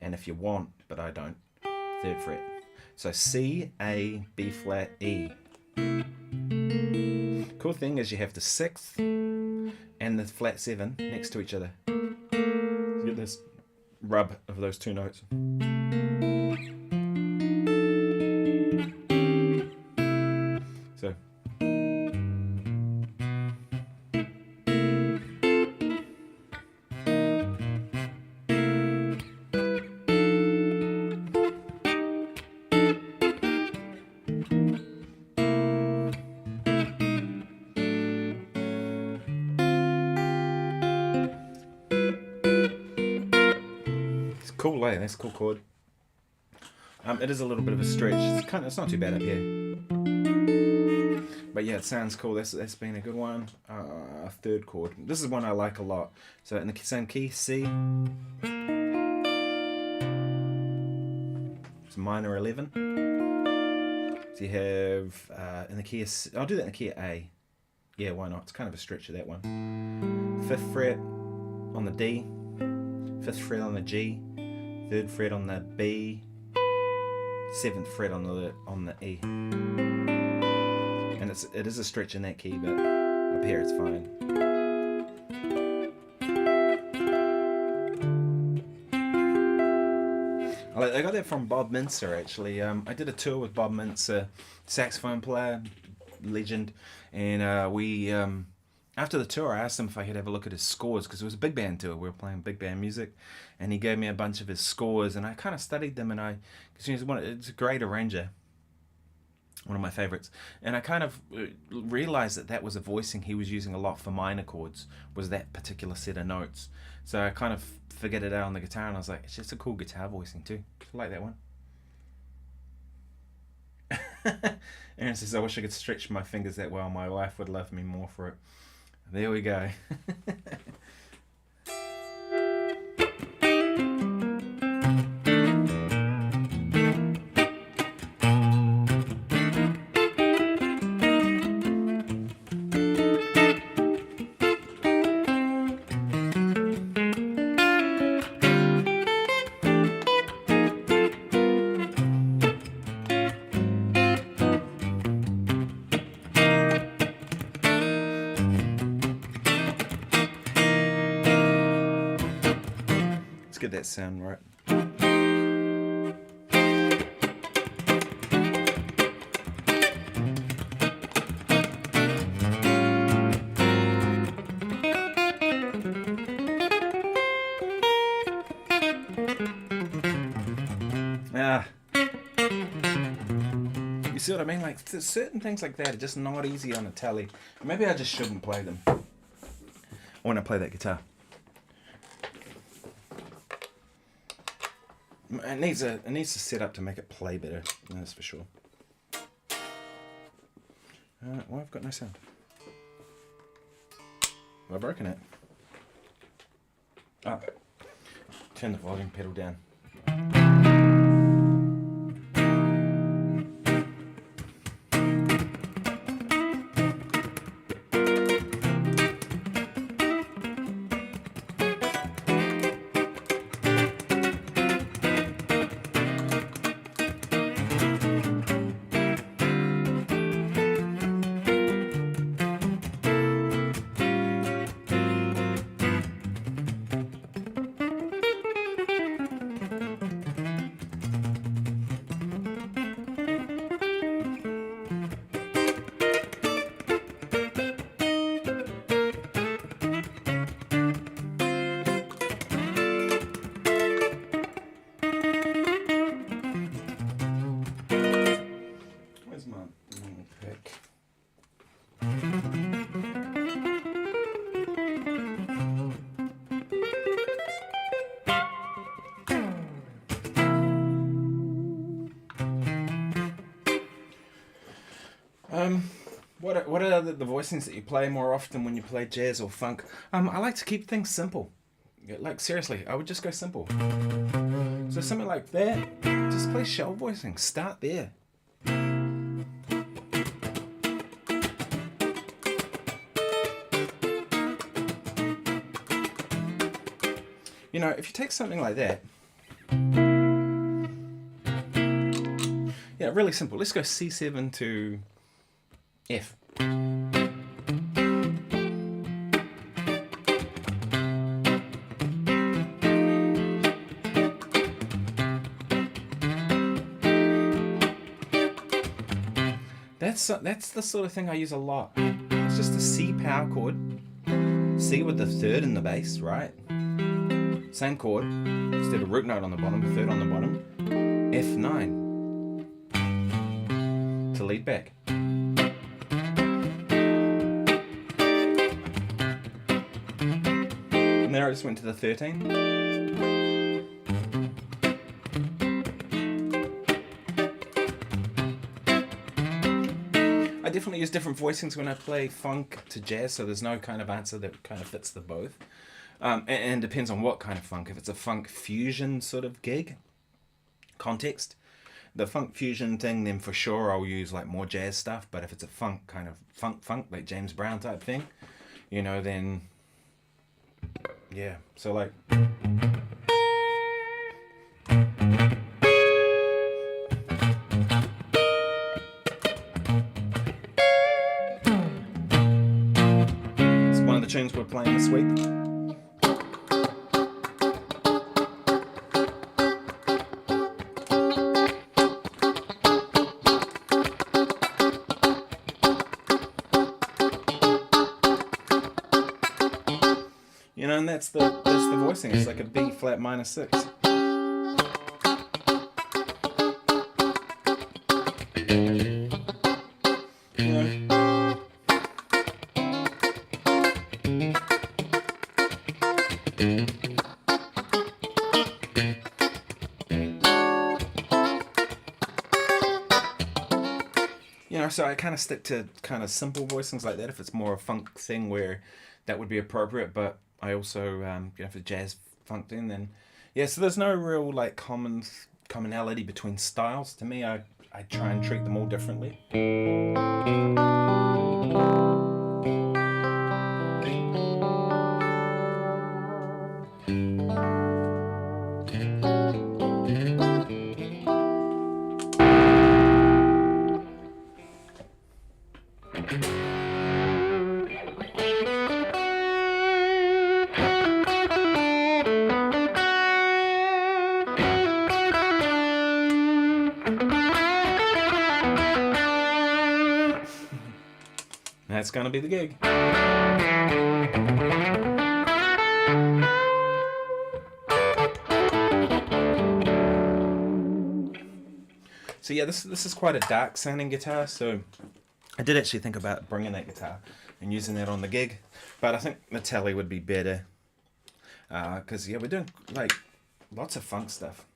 and if you want, but I don't, 3rd fret. So C, A, B flat, E. Cool thing is you have the 6th and the flat 7 next to each other. You get this rub of those 2 notes. So cool, that's a cool chord. It is a little bit of a stretch. It's not too bad up here. But yeah, it sounds cool. That's been a good one. 3rd chord. This is one I like a lot. So in the same key, C. It's minor 11. So you have in the key of, I'll do that in the key of A. Yeah, why not? It's kind of a stretch of that one. 5th fret on the D. 5th fret on the G. 3rd fret on the B, 7th fret on the E, and it is a stretch in that key, but up here it's fine. I got that from Bob Mintzer, actually. I did a tour with Bob Mintzer, saxophone player, legend, and we after the tour I asked him if I could have a look at his scores, because it was a big band tour, we were playing big band music, and he gave me a bunch of his scores, and I kind of studied them, and because he's a great arranger, one of my favorites, and I kind of realized that was a voicing he was using a lot for minor chords, was that particular set of notes. So I kind of figured it out on the guitar, and I was like, it's just a cool guitar voicing too. I like that one. Aaron says, I wish I could stretch my fingers that well. My wife would love me more for it. There we go. Get that sound right. You see what I mean? Like certain things like that are just not easy on a tally. Maybe I just shouldn't play them when I play that guitar. It needs to set up to make it play better. That's for sure. Well, I've got no sound. Have I broken it? Oh, turn the volume pedal down. What are the voicings that you play more often when you play jazz or funk? I like to keep things simple. Like seriously, I would just go simple. So something like that, just play shell voicing. Start there. You know, if you take something like that, yeah, really simple. Let's go C7 to F. That's the sort of thing I use a lot. It's just a C power chord. C with the third in the bass, right? Same chord. Instead of root note on the bottom, third on the bottom. F9 to lead back. And there I just went to the 13. I definitely use different voicings when I play funk to jazz, so there's no kind of answer that kind of fits the both. And depends on what kind of funk. If it's a funk fusion sort of gig, context, the funk fusion thing, then for sure I'll use like more jazz stuff. But if it's a funk kind of funk, like James Brown type thing, you know, then yeah. So like. The tunes we're playing this week. You know, and that's the voicing. It's like a B flat minor 6. You know. You know, so I kind of stick to kind of simple voicings like that if it's more a funk thing where that would be appropriate, but I also, for jazz funk thing, then, yeah, so there's no real, like, commonality between styles. To me, I try and treat them all differently. That's gonna be the gig. So yeah, this is quite a dark sounding guitar, so I did actually think about bringing that guitar and using that on the gig, but I think the Tele would be better, because yeah, we're doing like lots of funk stuff.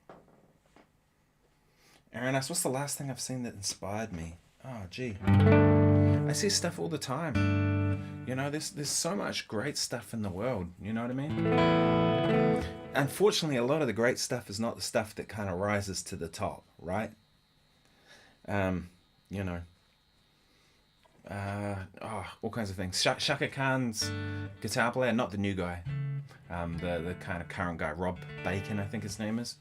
Aaron asked, what's the last thing I've seen that inspired me? Oh gee, I see stuff all the time. You know, there's so much great stuff in the world, you know what I mean? Unfortunately, a lot of the great stuff is not the stuff that kind of rises to the top, right? You know, all kinds of things. Shaka Khan's guitar player, not the new guy, the kind of current guy, Rob Bacon, I think his name is.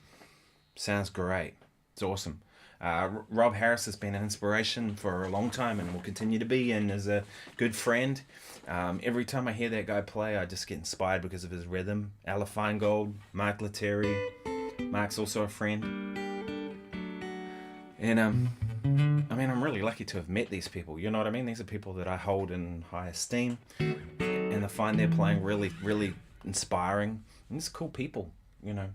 Sounds great. It's awesome. Rob Harris has been an inspiration for a long time and will continue to be, and is a good friend. Every time I hear that guy play, I just get inspired because of his rhythm. Ella Feingold, Mark Lettieri. Mark's also a friend. And I mean, I'm really lucky to have met these people, you know what I mean? These are people that I hold in high esteem, and I find their playing really, really inspiring. And these are cool people, you know.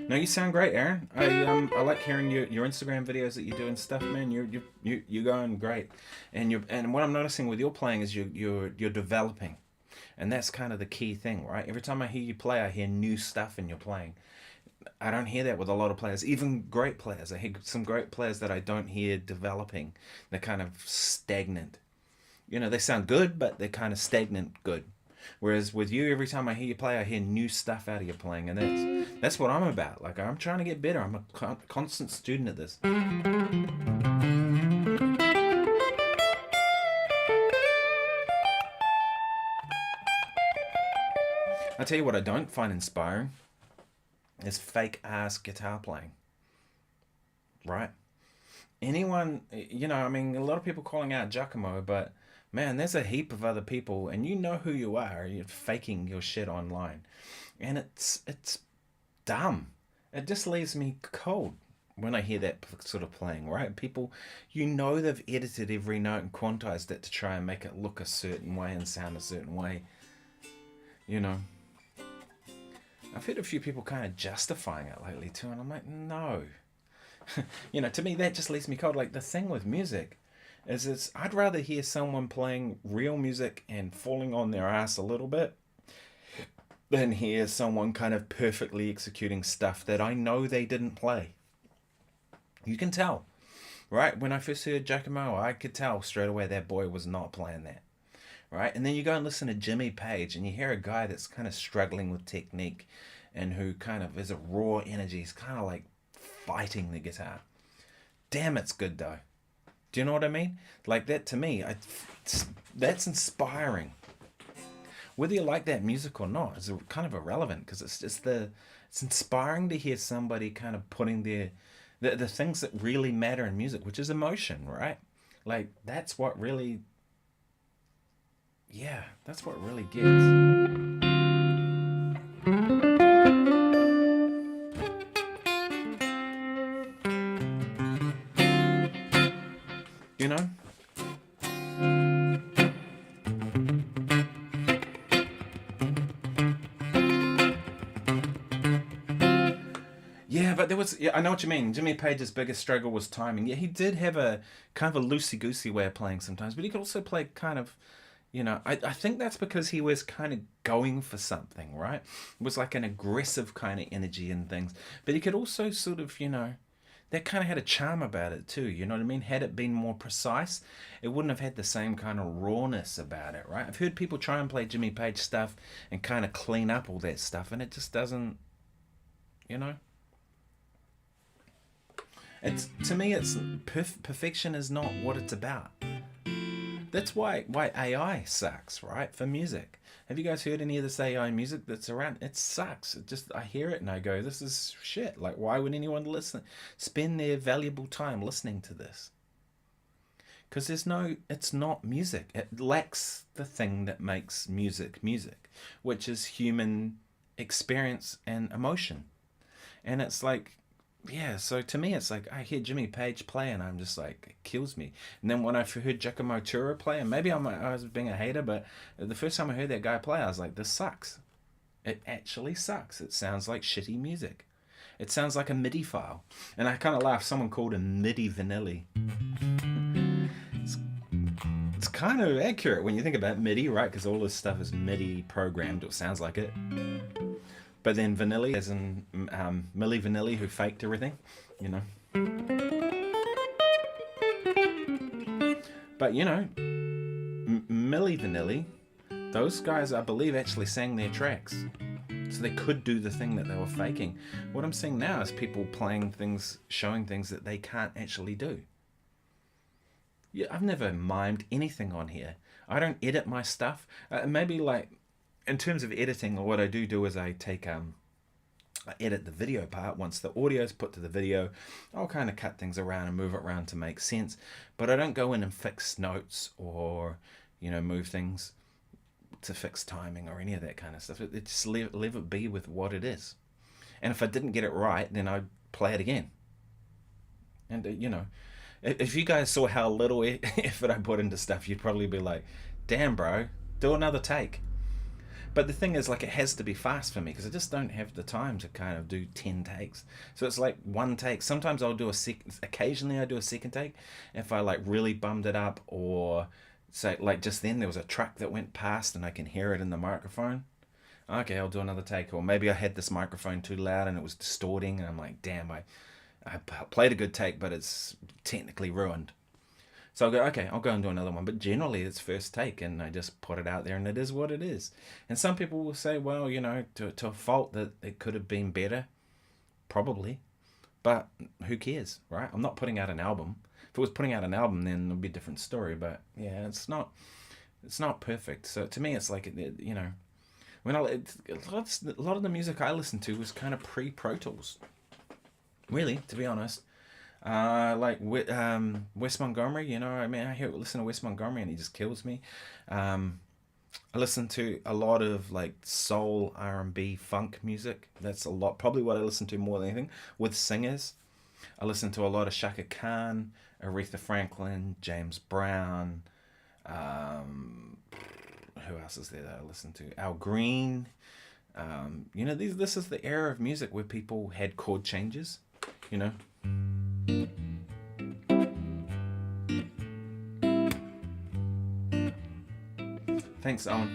No, you sound great, Aaron. I like hearing your Instagram videos that you do and stuff, man. You're going great, and what I'm noticing with your playing is you're developing. And that's kind of the key thing, right? Every time I hear you play, I hear new stuff in your playing. I don't hear that with a lot of players, even great players. I hear some great players that I don't hear developing. They're kind of stagnant. You know, they sound good, but they're kind of stagnant good. Whereas with you, every time I hear you play, I hear new stuff out of your playing. And that's what I'm about. Like, I'm trying to get better. I'm a constant student at this. I tell you what I don't find inspiring is fake ass guitar playing. Right? Anyone, you know, I mean, a lot of people calling out Giacomo, but man, there's a heap of other people, and you know who you are. You're faking your shit online, and it's dumb. It just leaves me cold when I hear that sort of playing. Right? People, you know, they've edited every note and quantized it to try and make it look a certain way and sound a certain way. You know. I've heard a few people kind of justifying it lately too, and I'm like, no. You know, to me that just leaves me cold. Like, the thing with music is I'd rather hear someone playing real music and falling on their ass a little bit than hear someone kind of perfectly executing stuff that I know they didn't play. You can tell, right? When I first heard Giacomo, I could tell straight away that boy was not playing that. Right? And then you go and listen to Jimmy Page, and you hear a guy that's kind of struggling with technique and who kind of is a raw energy. He's kind of like fighting the guitar. Damn, it's good though. Do you know what I mean? Like, that to me, that's inspiring. Whether you like that music or not is kind of irrelevant, because it's inspiring to hear somebody kind of putting the things that really matter in music, which is emotion, right? Like, that's what really... Yeah, that's what really gets. You know? Yeah, but there was, yeah, I know what you mean. Jimmy Page's biggest struggle was timing. Yeah, he did have a kind of a loosey-goosey way of playing sometimes, but he could also play kind of, I think that's because he was kind of going for something, right? It was like an aggressive kind of energy and things. But he could also sort of, that kind of had a charm about it too, you know what I mean? Had it been more precise, it wouldn't have had the same kind of rawness about it, right? I've heard people try and play Jimmy Page stuff and kind of clean up all that stuff, and it just doesn't, It's, to me, it's perfection is not what it's about. That's why AI sucks, right? For music. Have you guys heard any of this AI music that's around? It sucks. I hear it and I go, this is shit. Like, why would anyone spend their valuable time listening to this? Because it's not music. It lacks the thing that makes music, which is human experience and emotion. And it's like, yeah, so to me, it's like I hear Jimmy Page play and I'm just like, it kills me. And then when I heard Giacomo Tura play, and maybe I was being a hater, but the first time I heard that guy play, I was like, this sucks. It actually sucks. It sounds like shitty music. It sounds like a MIDI file. And I kind of laughed. Someone called him MIDI Vanilli. It's kind of accurate when you think about MIDI, right? Because all this stuff is MIDI programmed. It sounds like it. But then Vanilli, as in Milli Vanilli, who faked everything, But, Milli Vanilli, those guys, I believe, actually sang their tracks. So they could do the thing that they were faking. What I'm seeing now is people playing things, showing things that they can't actually do. Yeah, I've never mimed anything on here. I don't edit my stuff. Maybe like, in terms of editing, what I do is I take I edit the video part. Once the audio is put to the video, I'll kind of cut things around and move it around to make sense. But I don't go in and fix notes or move things to fix timing or any of that kind of stuff. It just leave it be with what it is. And if I didn't get it right, then I'd play it again. And if you guys saw how little effort I put into stuff, you'd probably be like, damn bro, do another take. But the thing is, like, it has to be fast for me because I just don't have the time to kind of do 10 takes. So it's like one take. Sometimes I'll do occasionally I do a second take if I like really bummed it up, or say like just then there was a truck that went past and I can hear it in the microphone. Okay, I'll do another take. Or maybe I had this microphone too loud and it was distorting and I'm like, damn, I played a good take, but it's technically ruined. So I'll go, okay, I'll go and do another one. But generally it's first take and I just put it out there and it is what it is. And some people will say, well, to a fault that it could have been better. Probably. But who cares, right? I'm not putting out an album. If it was putting out an album, then it would be a different story. But yeah, it's not perfect. So to me, it's like, when a lot of the music I listened to was kind of pre-Pro Tools. Really, to be honest. Like Wes Montgomery, I listen to Wes Montgomery and he just kills me. I listen to a lot of like soul, R&B, funk music. That's probably what I listen to more than anything, with singers. I listen to a lot of Shaka Khan, Aretha Franklin, James Brown. Who else is there that I listen to? Al Green. This is the era of music where people had chord changes, Thanks, Owen.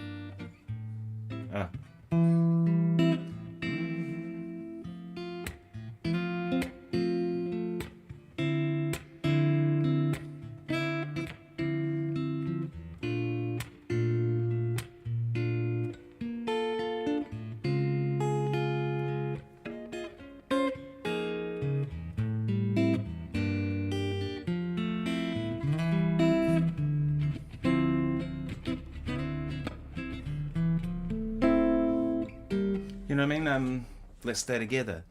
You know what I mean? Let's stay together,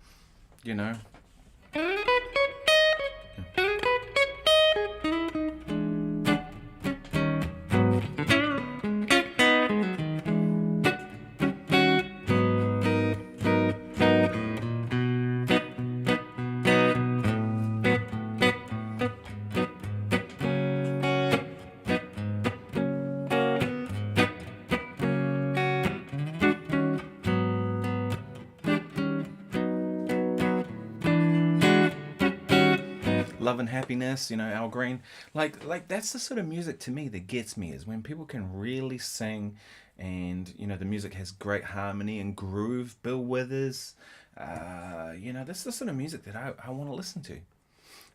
Love and Happiness, you know, Al Green. Like that's the sort of music to me that gets me, is when people can really sing, and you know the music has great harmony and groove. Bill Withers, you know, that's the sort of music that I want to listen to.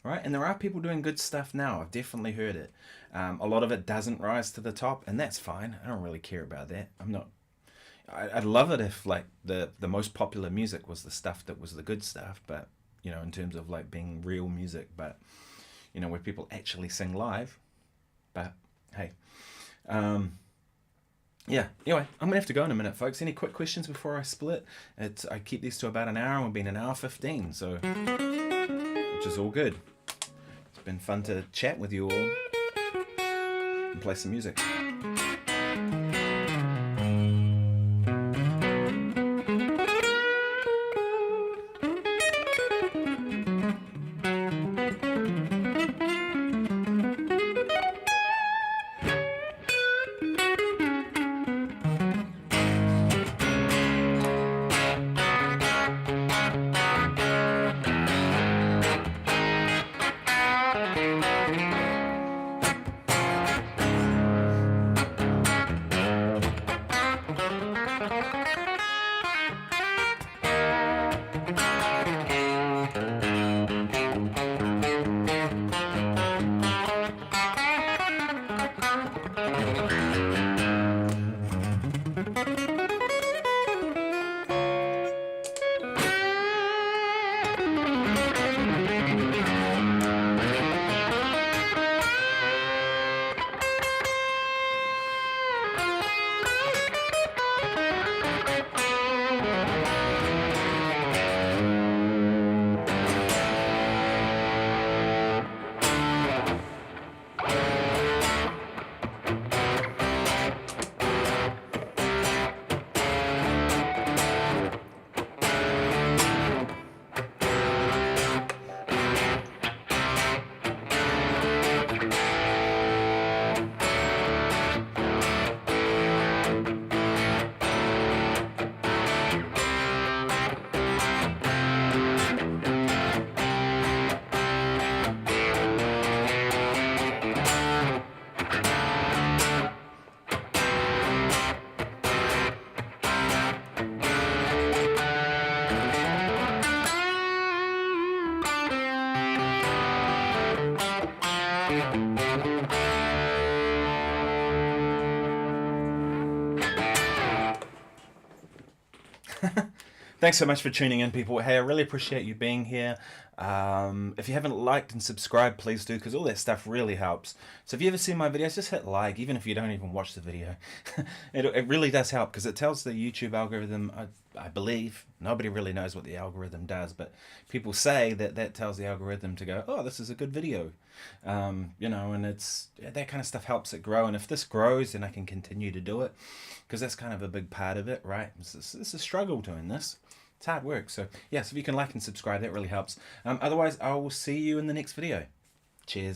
Right, and there are people doing good stuff now. I've definitely heard it. A lot of it doesn't rise to the top, and that's fine. I don't really care about that. I'd love it if like the most popular music was the stuff that was the good stuff, but you know, in terms of like being real music, but you know, where people actually sing live. But hey, yeah. Anyway, I'm gonna have to go in a minute, folks. Any quick questions before I split? I keep these to about an hour, and we've been an hour 15, so which is all good. It's been fun to chat with you all and play some music. Thanks so much for tuning in, people. Hey, I really appreciate you being here. If you haven't liked and subscribed, please do, because all that stuff really helps. So if you ever see my videos, just hit like, even if you don't even watch the video. It really does help, because it tells the YouTube algorithm, I believe, nobody really knows what the algorithm does, but people say that that tells the algorithm to go, oh, this is a good video. You know, and it's that kind of stuff helps it grow. And if this grows, then I can continue to do it, because that's kind of a big part of it, right? It's a struggle doing this. It's hard work. So yes, if you can like and subscribe, that really helps. Otherwise, I will see you in the next video. Cheers.